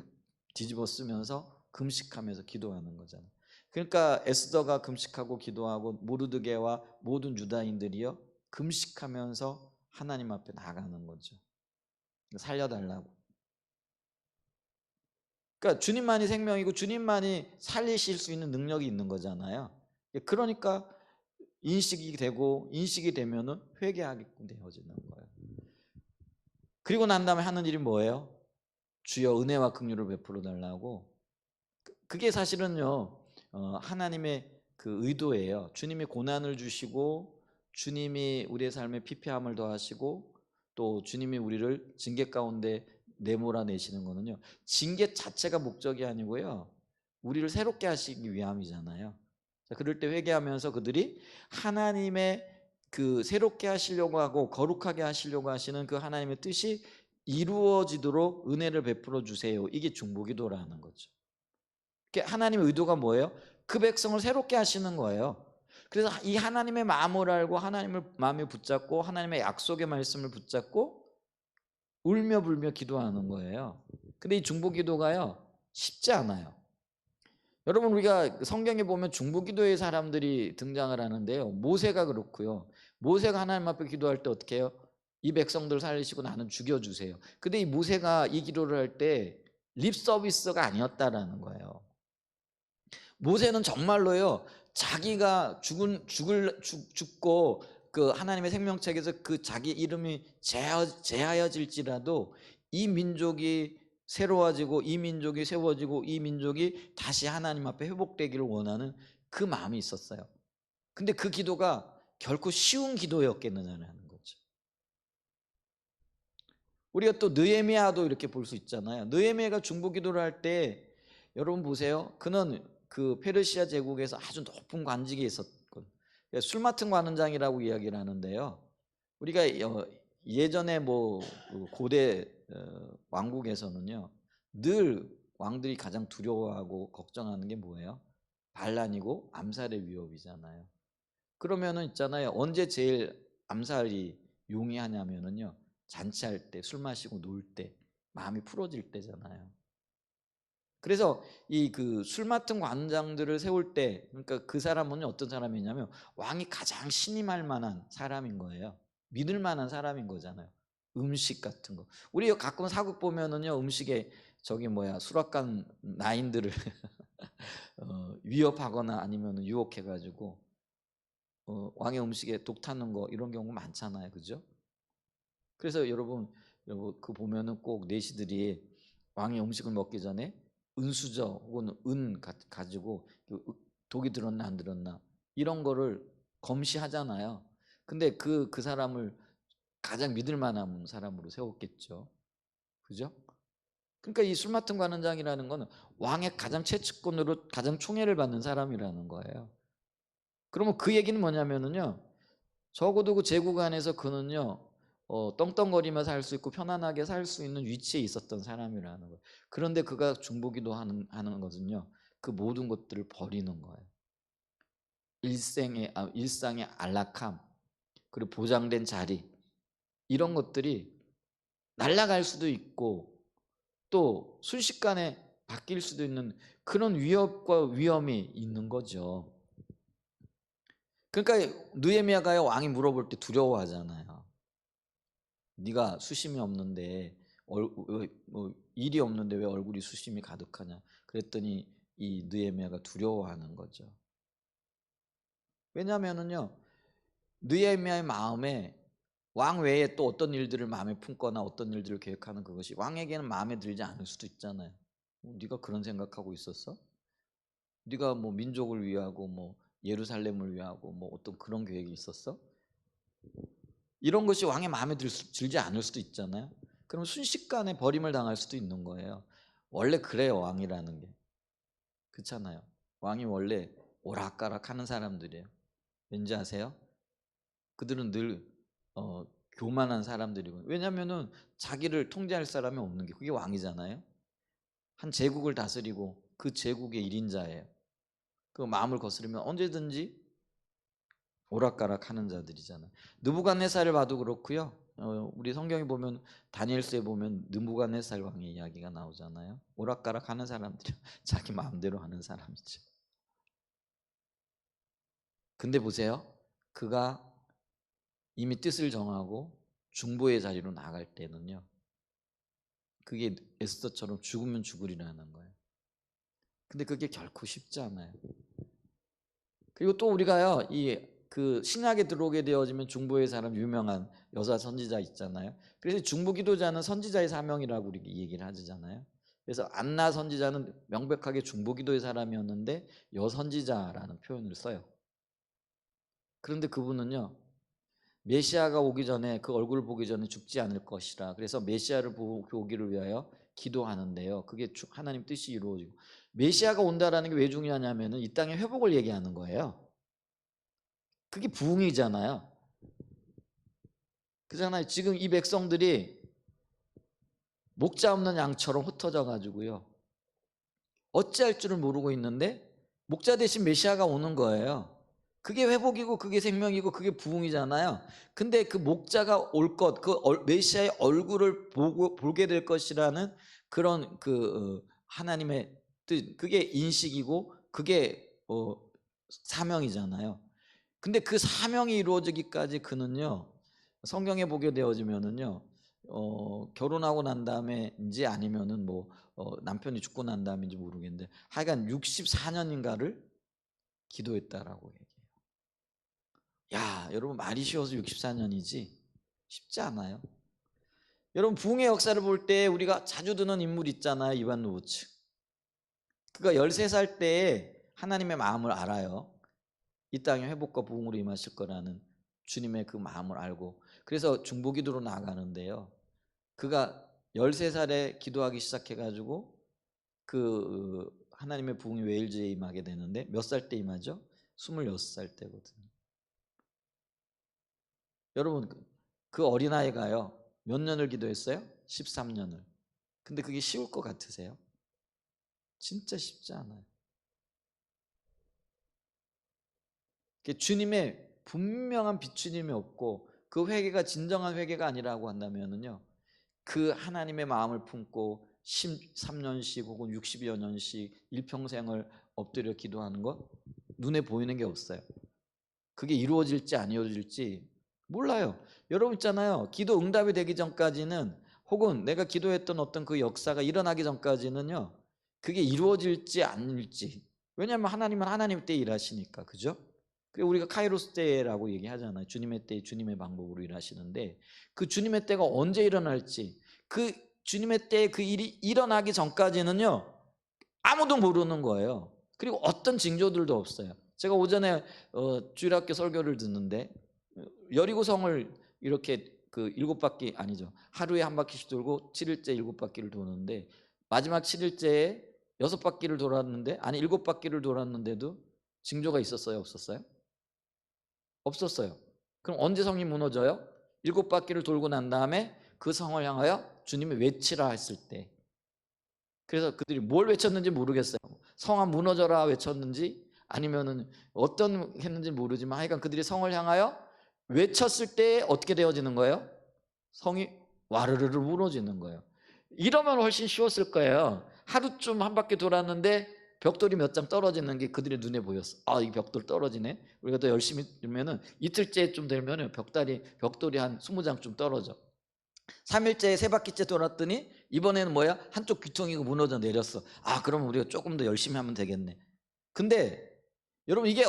뒤집어 쓰면서 금식하면서 기도하는 거잖아요. 그러니까 에스더가 금식하고 기도하고 모르드게와 모든 유다인들이요, 금식하면서 하나님 앞에 나가는 거죠. 살려달라고. 그러니까 주님만이 생명이고 주님만이 살리실 수 있는 능력이 있는 거잖아요. 그러니까 인식이 되면은 회개하게끔 되어지는 거예요. 그리고 난 다음에 하는 일이 뭐예요? 주여 은혜와 긍휼을 베풀어 달라고. 그게 사실은요, 하나님의 그 의도예요. 주님이 고난을 주시고 주님이 우리의 삶에 피폐함을 더하시고 또 주님이 우리를 징계 가운데 내몰아내시는 거는요, 징계 자체가 목적이 아니고요, 우리를 새롭게 하시기 위함이잖아요. 자, 그럴 때 회개하면서 그들이 하나님의 그 새롭게 하시려고 하고 거룩하게 하시려고 하시는 그 하나님의 뜻이 이루어지도록 은혜를 베풀어 주세요. 이게 중보기도라는 거죠. 하나님의 의도가 뭐예요? 그 백성을 새롭게 하시는 거예요. 그래서 이 하나님의 마음을 알고 하나님을 마음에 붙잡고 하나님의 약속의 말씀을 붙잡고 울며 불며 기도하는 거예요. 근데 이 중보기도가요, 쉽지 않아요. 여러분, 우리가 성경에 보면 중보기도의 사람들이 등장을 하는데요. 모세가 그렇고요. 모세가 하나님 앞에 기도할 때 어떻게 해요? 이 백성들 살리시고 나는 죽여주세요. 근데 이 모세가 이 기도를 할 때 립 서비스가 아니었다라는 거예요. 모세는 정말로요, 자기가 죽고 그 하나님의 생명책에서 그 자기 이름이 제하여질지라도 이 민족이 새로워지고 이 민족이 세워지고 이 민족이 다시 하나님 앞에 회복되기를 원하는 그 마음이 있었어요. 근데 그 기도가 결코 쉬운 기도였겠느냐는 거죠. 우리가 또 느헤미야도 이렇게 볼 수 있잖아요. 느헤미야가 중보 기도를 할 때 여러분 보세요. 그는 그 페르시아 제국에서 아주 높은 관직에 있었고 술 맡은 관원장이라고 이야기를 하는데요. 우리가 예전에 뭐 고대 왕국에서는요, 늘 왕들이 가장 두려워하고 걱정하는 게 뭐예요? 반란이고 암살의 위협이잖아요. 그러면은 있잖아요, 언제 제일 암살이 용이하냐면은요, 잔치할 때, 술 마시고 놀 때, 마음이 풀어질 때잖아요. 그래서 이 그 술 맡은 관장들을 세울 때, 그러니까 그 사람은 어떤 사람이냐면 왕이 가장 신임할 만한 사람인 거예요. 믿을 만한 사람인 거잖아요. 음식 같은 거. 우리 가끔 사극 보면은요, 음식에 저기 뭐야 수락관 나인들을 위협하거나 아니면 유혹해가지고 왕의 음식에 독 타는 거 이런 경우 많잖아요, 그죠? 그래서 여러분 그 보면은 꼭 내시들이 왕의 음식을 먹기 전에 은수저 혹은 은 가지고 독이 들었나 안 들었나 이런 거를 검시하잖아요. 근데 그 사람을 가장 믿을 만한 사람으로 세웠겠죠, 그죠? 그러니까 이 술 맡은 관원장이라는 거는 왕의 가장 최측근으로 가장 총애를 받는 사람이라는 거예요. 그러면 그 얘기는 뭐냐면은요, 적어도 그 제국 안에서 그는요, 떵떵거리며 살 수 있고 편안하게 살 수 있는 위치에 있었던 사람이라는 거예요. 그런데 그가 중보기도 하는 것은요, 그 모든 것들을 버리는 거예요. 일상의 안락함, 그리고 보장된 자리, 이런 것들이 날아갈 수도 있고 또 순식간에 바뀔 수도 있는 그런 위협과 위험이 있는 거죠. 그러니까 느헤미야가 왕이 물어볼 때 두려워하잖아요. 네가 수심이 없는데 뭐 일이 없는데 왜 얼굴이 수심이 가득하냐. 그랬더니 이 느헤미야가 두려워하는 거죠. 왜냐하면은요, 느헤미야의 마음에 왕 외에 또 어떤 일들을 마음에 품거나 어떤 일들을 계획하는 그것이 왕에게는 마음에 들지 않을 수도 있잖아요. 네가 그런 생각하고 있었어? 네가 뭐 민족을 위하고 뭐 예루살렘을 위하고 뭐 어떤 그런 계획이 있었어? 이런 것이 왕의 마음에 들지 않을 수도 있잖아요. 그럼 순식간에 버림을 당할 수도 있는 거예요. 원래 그래요, 왕이라는 게. 그렇잖아요. 왕이 원래 오락가락하는 사람들이에요. 왠지 아세요? 그들은 늘 교만한 사람들이고, 왜냐하면은 자기를 통제할 사람이 없는 게 그게 왕이잖아요. 한 제국을 다스리고 그 제국의 1인자예요. 그 마음을 거스르면 언제든지 오락가락하는 자들이잖아요. 느부갓네살을 봐도 그렇고요. 우리 성경에 보면 다니엘서에 보면 느부갓네살 왕의 이야기가 나오잖아요. 오락가락하는 사람들이 자기 마음대로 하는 사람이죠. 근데 보세요. 그가 이미 뜻을 정하고 중보의 자리로 나갈 때는요, 그게 에스더처럼 죽으면 죽으리라는 거예요. 근데 그게 결코 쉽지 않아요. 그리고 또 우리가요, 그 신약에 들어오게 되어지면 중보의 사람 유명한 여자 선지자 있잖아요. 그래서 중보 기도자는 선지자의 사명이라고 우리 얘기를 하잖아요. 그래서 안나 선지자는 명백하게 중보 기도의 사람이었는데 여선지자라는 표현을 써요. 그런데 그분은요, 메시아가 오기 전에 그 얼굴을 보기 전에 죽지 않을 것이라. 그래서 메시아를 보기를 위하여 기도하는데요, 그게 하나님 뜻이 이루어지고, 메시아가 온다라는 게 왜 중요하냐면은 이 땅의 회복을 얘기하는 거예요. 그게 부흥이잖아요. 그잖아요. 지금 이 백성들이 목자 없는 양처럼 흩어져 가지고요, 어찌할 줄을 모르고 있는데 목자 대신 메시아가 오는 거예요. 그게 회복이고 그게 생명이고 그게 부흥이잖아요. 근데 그 목자가 올 것, 그 메시아의 얼굴을 보게 될 것이라는 그런 하나님의 뜻, 그게 인식이고 그게 사명이잖아요. 근데 그 사명이 이루어지기까지 그는요, 성경에 보게 되어지면은요, 결혼하고 난 다음에인지 아니면은 뭐 남편이 죽고 난 다음인지 모르겠는데 하여간 64년인가를 기도했다라고 얘기해요. 야, 여러분 말이 쉬워서 64년이지 쉽지 않아요. 여러분 부흥의 역사를 볼 때 우리가 자주 듣는 인물 있잖아요. 이반 루브츠. 그가 13살 때에 하나님의 마음을 알아요. 이 땅에 회복과 부흥으로 임하실 거라는 주님의 그 마음을 알고, 그래서 중보기도로 나아가는데요, 그가 13살에 기도하기 시작해가지고 그 하나님의 부흥이 웨일즈에 임하게 되는데 몇 살 때 임하죠? 26살 때거든요. 여러분 그 어린아이가요 몇 년을 기도했어요? 13년을. 근데 그게 쉬울 것 같으세요? 진짜 쉽지 않아요. 주님의 분명한 비추님이 없고 그 회개가 진정한 회개가 아니라고 한다면은요, 그 하나님의 마음을 품고 13년씩 혹은 60여 년씩 일평생을 엎드려 기도하는 것 눈에 보이는 게 없어요. 그게 이루어질지 안 이루어질지 몰라요. 여러분 있잖아요, 기도 응답이 되기 전까지는, 혹은 내가 기도했던 어떤 그 역사가 일어나기 전까지는요, 그게 이루어질지 아닐지, 왜냐하면 하나님은 하나님 때 일하시니까, 그죠? 그리고 우리가 카이로스 때라고 얘기하잖아요. 주님의 때 주님의 방법으로 일하시는데 그 주님의 때가 언제 일어날지, 그 주님의 때에 그 일이 일어나기 전까지는요 아무도 모르는 거예요. 그리고 어떤 징조들도 없어요. 제가 오전에 주일학교 설교를 듣는데 여리고성을 이렇게 그 7바퀴 아니죠, 하루에 한 바퀴씩 돌고 7일째 7바퀴를 도는데 마지막 7일째에 6바퀴를 돌았는데, 아니 7바퀴를 돌았는데도 징조가 있었어요, 없었어요? 없었어요. 그럼 언제 성이 무너져요? 7바퀴를 돌고 난 다음에 그 성을 향하여 주님이 외치라 했을 때. 그래서 그들이 뭘 외쳤는지 모르겠어요. 성아 무너져라 외쳤는지 아니면은 어떤 했는지 모르지만 하여간 그들이 성을 향하여 외쳤을 때 어떻게 되어지는 거예요? 성이 와르르르 무너지는 거예요. 이러면 훨씬 쉬웠을 거예요. 하루쯤 한 바퀴 돌았는데 벽돌이 몇 장 떨어지는 게 그들의 눈에 보였어. 아, 이 벽돌 떨어지네. 우리가 더 열심히 들면은 이틀째쯤 되면은 벽돌이 한 20장쯤 떨어져. 3일째에 3바퀴째 돌았더니 이번에는 뭐야? 한쪽 귀퉁이가 무너져 내렸어. 아, 그러면 우리가 조금 더 열심히 하면 되겠네. 근데 여러분 이게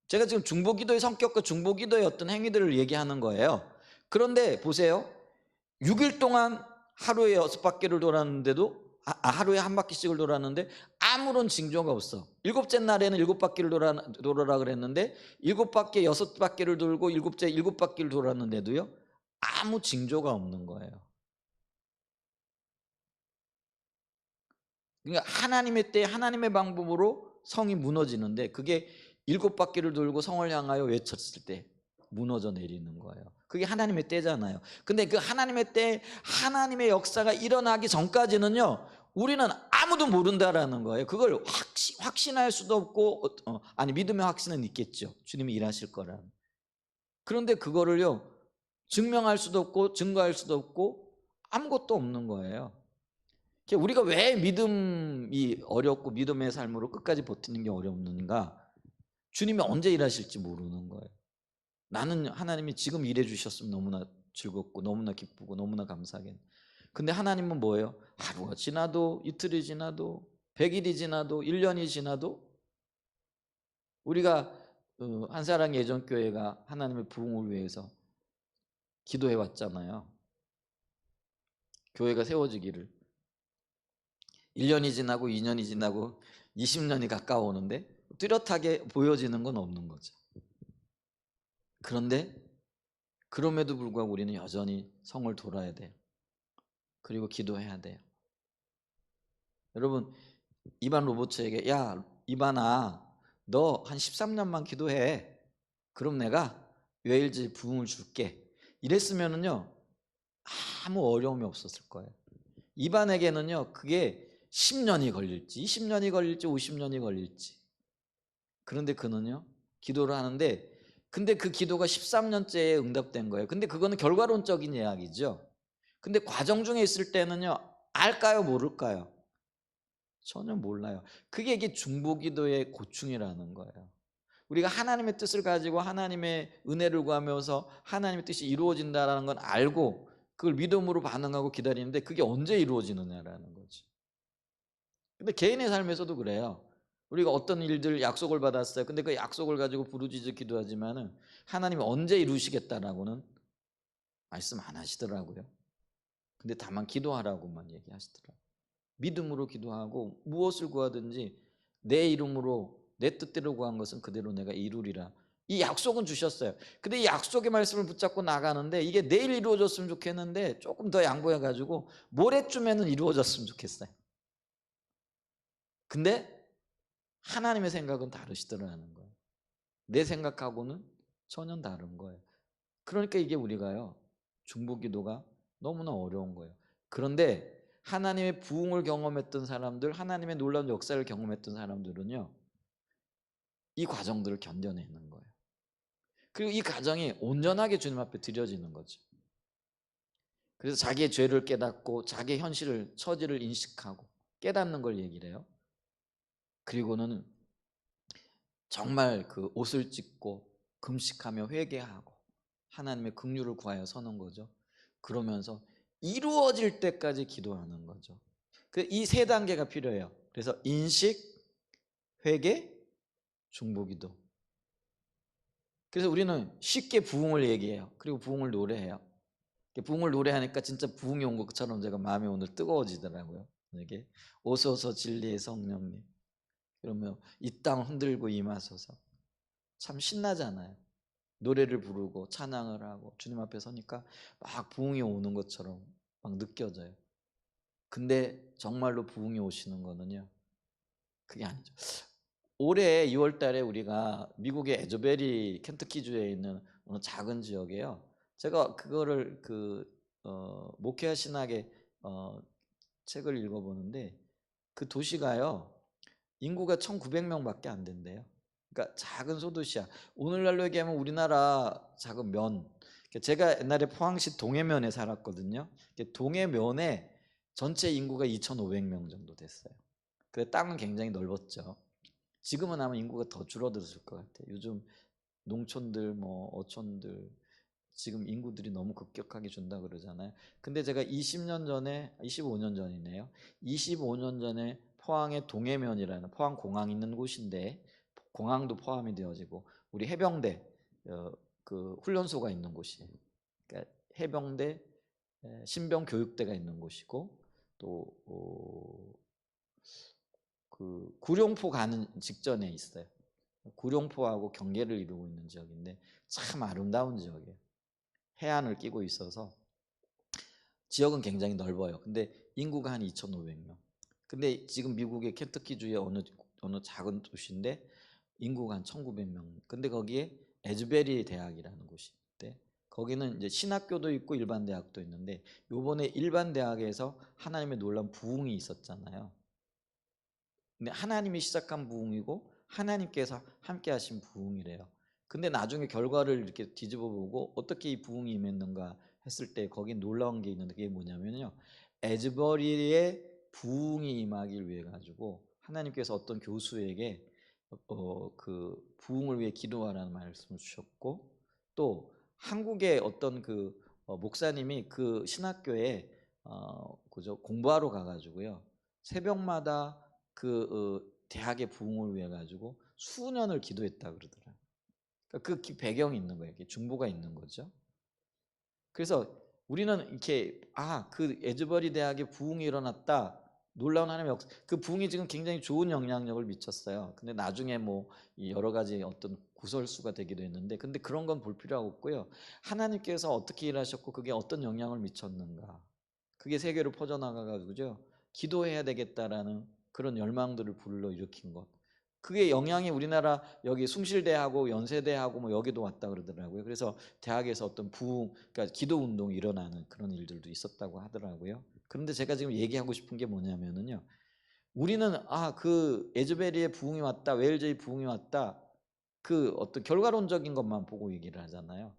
제가 지금 중보기도의 성격과 중보기도의 어떤 행위들을 얘기하는 거예요. 그런데 보세요. 6일 동안 하루에 6바퀴를 돌았는데도 하루에 한 바퀴씩을 돌았는데 아무런 징조가 없어. 7째 날에는 7바퀴를 돌아라 그랬는데 7바퀴에 6바퀴를 돌고 7째 7바퀴를 돌았는데도요 아무 징조가 없는 거예요. 그러니까 하나님의 때에 하나님의 방법으로 성이 무너지는데 그게 7바퀴를 돌고 성을 향하여 외쳤을 때 무너져 내리는 거예요. 그게 하나님의 때잖아요. 근데 그 하나님의 때 하나님의 역사가 일어나기 전까지는요 우리는 아무도 모른다라는 거예요. 그걸 확신할 수도 없고 아니 믿음의 확신은 있겠죠. 주님이 일하실 거라는. 그런데 그거를요 증명할 수도 없고 증거할 수도 없고 아무것도 없는 거예요. 우리가 왜 믿음이 어렵고 믿음의 삶으로 끝까지 버티는 게 어렵는가? 주님이 언제 일하실지 모르는 거예요. 나는 하나님이 지금 일해 주셨으면 너무나 즐겁고 너무나 기쁘고 너무나 감사하겠네. 근데 하나님은 뭐예요? 하루가 지나도 이틀이 지나도 100일이 지나도 1년이 지나도 우리가 한사랑 예전교회가 하나님의 부흥을 위해서 기도해 왔잖아요. 교회가 세워지기를. 1년이 지나고 2년이 지나고 20년이 가까워오는데 뚜렷하게 보여지는 건 없는 거죠. 그런데 그럼에도 불구하고 우리는 여전히 성을 돌아야 돼요. 그리고 기도해야 돼요. 여러분 이반 로버츠에게 야 이반아 너 한 13년만 기도해. 그럼 내가 웨일즈 부흥을 줄게. 이랬으면은요 아무 어려움이 없었을 거예요. 이반에게는요 그게 10년이 걸릴지 20년이 걸릴지 50년이 걸릴지. 그런데 그는요 기도를 하는데 근데 그 기도가 13년째에 응답된 거예요. 근데 그거는 결과론적인 이야기죠. 근데 과정 중에 있을 때는요 알까요 모를까요? 전혀 몰라요. 이게 중보기도의 고충이라는 거예요. 우리가 하나님의 뜻을 가지고 하나님의 은혜를 구하면서 하나님의 뜻이 이루어진다라는 건 알고 그걸 믿음으로 반응하고 기다리는데 그게 언제 이루어지느냐라는 거지. 근데 개인의 삶에서도 그래요. 우리가 어떤 일들 약속을 받았어요. 근데 그 약속을 가지고 부르짖어 기도하지만은 하나님이 언제 이루시겠다라고는 말씀 안 하시더라고요. 근데 다만 기도하라고만 얘기하시더라고요. 믿음으로 기도하고 무엇을 구하든지 내 이름으로 내 뜻대로 구한 것은 그대로 내가 이루리라. 이 약속은 주셨어요. 근데 이 약속의 말씀을 붙잡고 나가는데 이게 내일 이루어졌으면 좋겠는데 조금 더 양보해가지고 모레쯤에는 이루어졌으면 좋겠어요. 근데 하나님의 생각은 다르시더라는 거예요. 내 생각하고는 전혀 다른 거예요. 그러니까 이게 우리가요, 중보기도가 너무나 어려운 거예요. 그런데 하나님의 부흥을 경험했던 사람들, 하나님의 놀라운 역사를 경험했던 사람들은요, 이 과정들을 견뎌내는 거예요. 그리고 이 과정이 온전하게 주님 앞에 드려지는 거죠. 그래서 자기의 죄를 깨닫고 자기의 현실을, 처지를 인식하고 깨닫는 걸 얘기를 해요. 그리고는 정말 그 옷을 찢고 금식하며 회개하고 하나님의 긍휼을 구하여 서는 거죠. 그러면서 이루어질 때까지 기도하는 거죠. 이 세 단계가 필요해요. 그래서 인식, 회개, 중보기도. 그래서 우리는 쉽게 부흥을 얘기해요. 그리고 부흥을 노래해요. 부흥을 노래하니까 진짜 부흥이 온 것처럼 제가 마음이 오늘 뜨거워지더라고요. 이게 오소서 진리의 성령님. 그러면 이 땅 흔들고 임하소서. 참 신나잖아요. 노래를 부르고 찬양을 하고 주님 앞에 서니까 막 부흥이 오는 것처럼 막 느껴져요. 근데 정말로 부흥이 오시는 거는요, 그게 아니죠. 올해 2월 달에 우리가 미국의 에저베리 켄터키주에 있는 어느 작은 지역에요, 제가 그거를 목회와 신학의 책을 읽어보는데 그 도시가요, 인구가 1,900명밖에 안 된대요. 그러니까 작은 소도시야. 오늘날로 얘기하면 우리나라 작은 면. 제가 옛날에 포항시 동해면에 살았거든요. 동해면에 전체 인구가 2,500명 정도 됐어요. 그 땅은 굉장히 넓었죠. 지금은 아마 인구가 더 줄어들었을 것 같아요. 요즘 농촌들, 어촌들 지금 인구들이 너무 급격하게 준다 그러잖아요. 근데 제가 20년 전에, 25년 전이네요. 25년 전에 포항의 동해면이라는 포항 공항 있는 곳인데, 공항도 포함이 되어지고 우리 해병대 그 훈련소가 있는 곳이에요. 그러니까 해병대 신병 교육대가 있는 곳이고 또 그 구룡포 가는 직전에 있어요. 구룡포하고 경계를 이루고 있는 지역인데 참 아름다운 지역이에요. 해안을 끼고 있어서 지역은 굉장히 넓어요. 근데 인구가 한 2,500명. 근데 지금 미국의 켄터키주의 어느 작은 도시인데 인구가 한 1,900명. 근데 거기에 에즈베리 대학이라는 곳이 있대. 거기는 이제 신학교도 있고 일반 대학도 있는데 요번에 일반 대학에서 하나님의 놀라운 부흥이 있었잖아요. 근데 하나님이 시작한 부흥이고 하나님께서 함께 하신 부흥이래요. 근데 나중에 결과를 이렇게 뒤집어 보고 어떻게 이 부흥이 임했는가 했을 때 거기 놀라운 게 있는데 그게 뭐냐면요, 에즈버리의 부흥이 임하길 위해 가지고 하나님께서 어떤 교수에게 그 부흥을 위해 기도하라는 말씀을 주셨고, 또 한국의 어떤 목사님이 그 신학교에 그저 공부하러 가가지고요, 새벽마다 대학의 부흥을 위해 가지고 수년을 기도했다 그러더라고요. 그러니까 그 배경이 있는 거예요. 중보가 있는 거죠. 그래서 우리는 이렇게 그 에즈버리 대학에 부흥이 일어났다. 놀라운 하나님의 역사. 그 부흥이 지금 굉장히 좋은 영향력을 미쳤어요. 근데 나중에 여러 가지 어떤 구설수가 되기도 했는데, 근데 그런 건 볼 필요가 없고요. 하나님께서 어떻게 일하셨고 그게 어떤 영향을 미쳤는가. 그게 세계로 퍼져나가 가지고죠, 기도해야 되겠다라는 그런 열망들을 불러일으킨 것. 그게 영향이 우리나라 여기 숭실대하고 연세대하고 여기도 왔다 그러더라고요. 그래서 대학에서 어떤 부흥, 그러니까 기도 운동이 일어나는 그런 일들도 있었다고 하더라고요. 그런데 제가 지금 얘기하고 싶은 게 뭐냐면은요, 우리는 그 에즈베리의 부흥이 왔다, 웨일즈의 부흥이 왔다, 그 어떤 결과론적인 것만 보고 얘기를 하잖아요.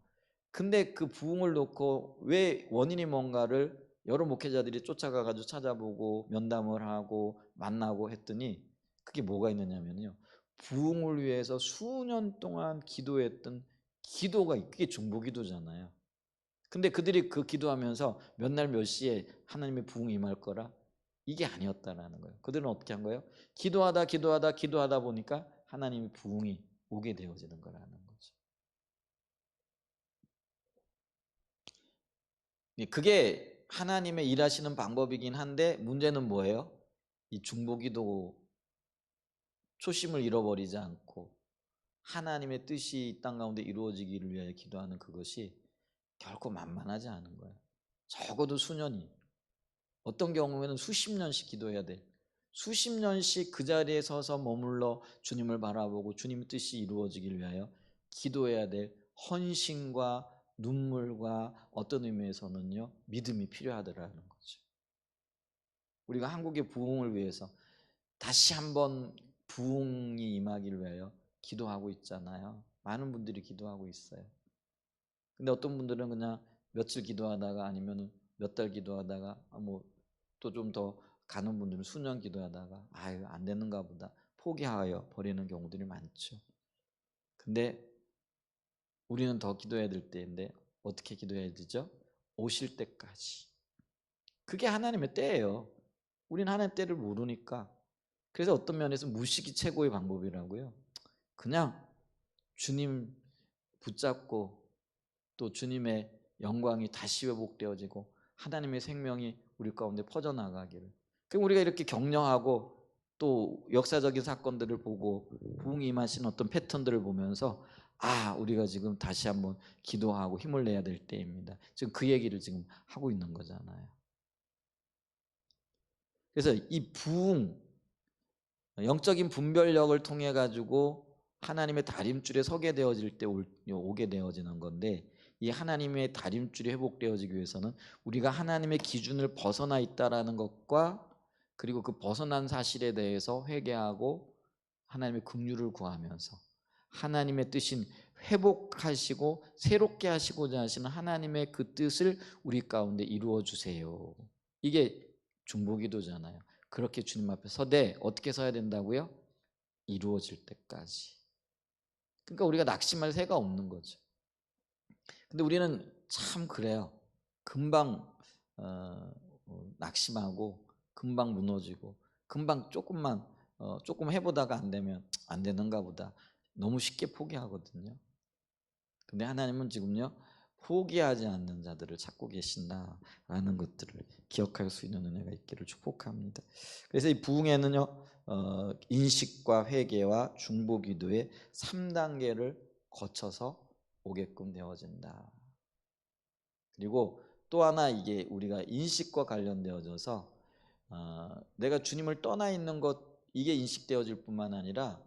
근데 그 부흥을 놓고 왜 원인이 뭔가를 여러 목회자들이 쫓아가가지고 찾아보고 면담을 하고 만나고 했더니 그게 뭐가 있느냐면요, 부흥을 위해서 수년 동안 기도했던 기도가 그게 중보기도잖아요. 근데 그들이 그 기도하면서 몇 날 몇 시에 하나님의 부흥이 임할 거라, 이게 아니었다라는 거예요. 그들은 어떻게 한 거예요? 기도하다 보니까 하나님의 부흥이 오게 되어지는 거라는 거죠. 그게 하나님의 일하시는 방법이긴 한데 문제는 뭐예요? 이 중보기도 초심을 잃어버리지 않고 하나님의 뜻이 이 땅 가운데 이루어지기를 위하여 기도하는 그것이 결코 만만하지 않은 거예요. 적어도 수년이, 어떤 경우에는 수십 년씩 기도해야 돼. 수십 년씩 그 자리에 서서 머물러 주님을 바라보고 주님의 뜻이 이루어지기를 위하여 기도해야 될 헌신과 눈물과 어떤 의미에서는요, 믿음이 필요하더라는 거죠. 우리가 한국의 부흥을 위해서 다시 한번 부흥이 임하기를 위하여 기도하고 있잖아요. 많은 분들이 기도하고 있어요. 근데 어떤 분들은 그냥 며칠 기도하다가 아니면 몇 달 기도하다가 뭐 또 좀 더 가는 분들은 수년 기도하다가 아유 안 되는가 보다 포기하여 버리는 경우들이 많죠. 근데 우리는 더 기도해야 될 때인데 어떻게 기도해야 되죠? 오실 때까지. 그게 하나님의 때예요. 우리는 하나님의 때를 모르니까. 그래서 어떤 면에서 무식이 최고의 방법이라고요. 그냥 주님 붙잡고 또 주님의 영광이 다시 회복되어지고 하나님의 생명이 우리 가운데 퍼져나가기를. 그럼 우리가 이렇게 격려하고 또 역사적인 사건들을 보고 부흥이 임하신 어떤 패턴들을 보면서 아, 우리가 지금 다시 한번 기도하고 힘을 내야 될 때입니다. 지금 그 얘기를 지금 하고 있는 거잖아요. 그래서 이 부흥, 영적인 분별력을 통해 가지고 하나님의 다림줄에 서게 되어질 때 오게 되어지는 건데, 이 하나님의 다림줄이 회복되어지기 위해서는 우리가 하나님의 기준을 벗어나 있다라는 것과 그리고 그 벗어난 사실에 대해서 회개하고 하나님의 긍휼을 구하면서 하나님의 뜻인 회복하시고 새롭게 하시고자 하시는 하나님의 그 뜻을 우리 가운데 이루어 주세요. 이게 중보기도잖아요. 그렇게 주님 앞에 서되 어떻게 서야 된다고요? 이루어질 때까지. 그러니까 우리가 낙심할 새가 없는 거죠. 근데 우리는 참 그래요. 금방 낙심하고 금방 무너지고 금방 조금 해보다가 안 되면 안 되는가 보다 너무 쉽게 포기하거든요. 근데 하나님은 지금요, 포기하지 않는 자들을 찾고 계신다라는 것들을 기억할 수 있는 은혜가 있기를 축복합니다. 그래서 이 부흥에는요, 인식과 회개와 중보기도의 3단계를 거쳐서 오게끔 되어진다. 그리고 또 하나 이게 우리가 인식과 관련되어져서 내가 주님을 떠나 있는 것, 이게 인식되어질 뿐만 아니라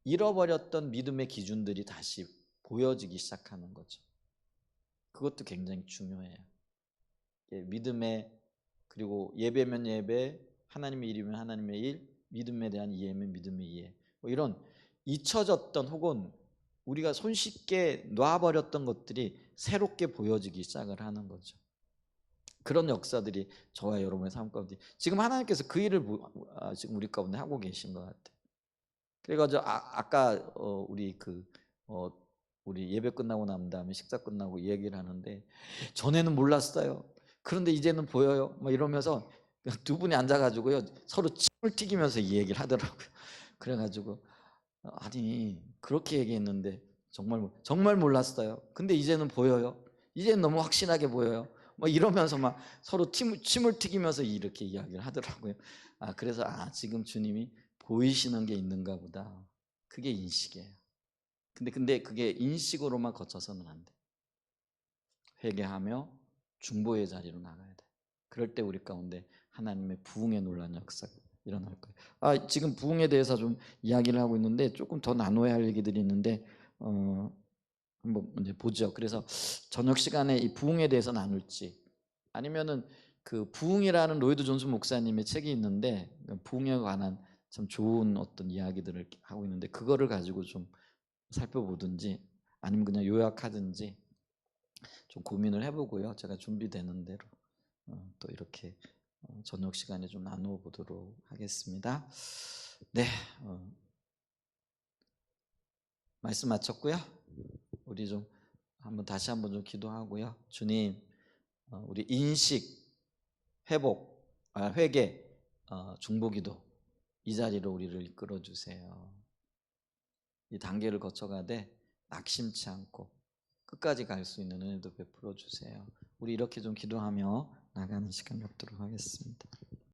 잃어버렸던 믿음의 기준들이 다시 보여지기 시작하는 거죠. 그것도 굉장히 중요해요. 믿음의, 그리고 예배면 예배, 하나님의 일이면 하나님의 일, 믿음에 대한 이해면 믿음의 이해, 뭐 이런 잊혀졌던 혹은 우리가 손쉽게 놔버렸던 것들이 새롭게 보여지기 시작을 하는 거죠. 그런 역사들이 저와 여러분의 삶 가운데 지금 하나님께서 그 일을 지금 우리 가운데 하고 계신 것 같아요. 그래가지고 아까 우리 예배 끝나고 난 다음에 식사 끝나고 이 얘기를 하는데 전에는 몰랐어요. 그런데 이제는 보여요. 막 이러면서 두 분이 앉아가지고요 서로 침을 튀기면서 이 얘기를 하더라고요. 그래가지고 아니 그렇게 얘기했는데 정말 몰랐어요. 근데 이제는 보여요. 이제는 너무 확실하게 보여요. 뭐 이러면서 막 서로 침을 튀기면서 이렇게 이야기를 하더라고요. 그래서 지금 주님이 보이시는 게 있는가 보다. 그게 인식이에요. 근데 그게 인식으로만 거쳐서는 안 돼. 회개하며 중보의 자리로 나가야 돼. 그럴 때 우리 가운데 하나님의 부흥의 놀라운 역사가 일어날 거예요. 지금 부흥에 대해서 좀 이야기를 하고 있는데 조금 더 나눠야 할 얘기들이 있는데 한번 이제 보죠. 그래서 저녁 시간에 이 부흥에 대해서 나눌지 아니면은 그 부흥이라는 로이드 존슨 목사님의 책이 있는데 부흥에 관한 참 좋은 어떤 이야기들을 하고 있는데 그거를 가지고 좀 살펴보든지 아니면 그냥 요약하든지 좀 고민을 해보고요. 제가 준비되는 대로 또 이렇게 저녁 시간에 좀 나누어 보도록 하겠습니다. 네, 말씀 마쳤고요. 우리 좀 다시 한번 좀 기도하고요. 주님, 우리 인식, 회복, 회개, 중보기도 이 자리로 우리를 이끌어 주세요. 이 단계를 거쳐가되 낙심치 않고 끝까지 갈 수 있는 은혜도 베풀어 주세요. 우리 이렇게 좀 기도하며 나가는 시간 갖도록 하겠습니다.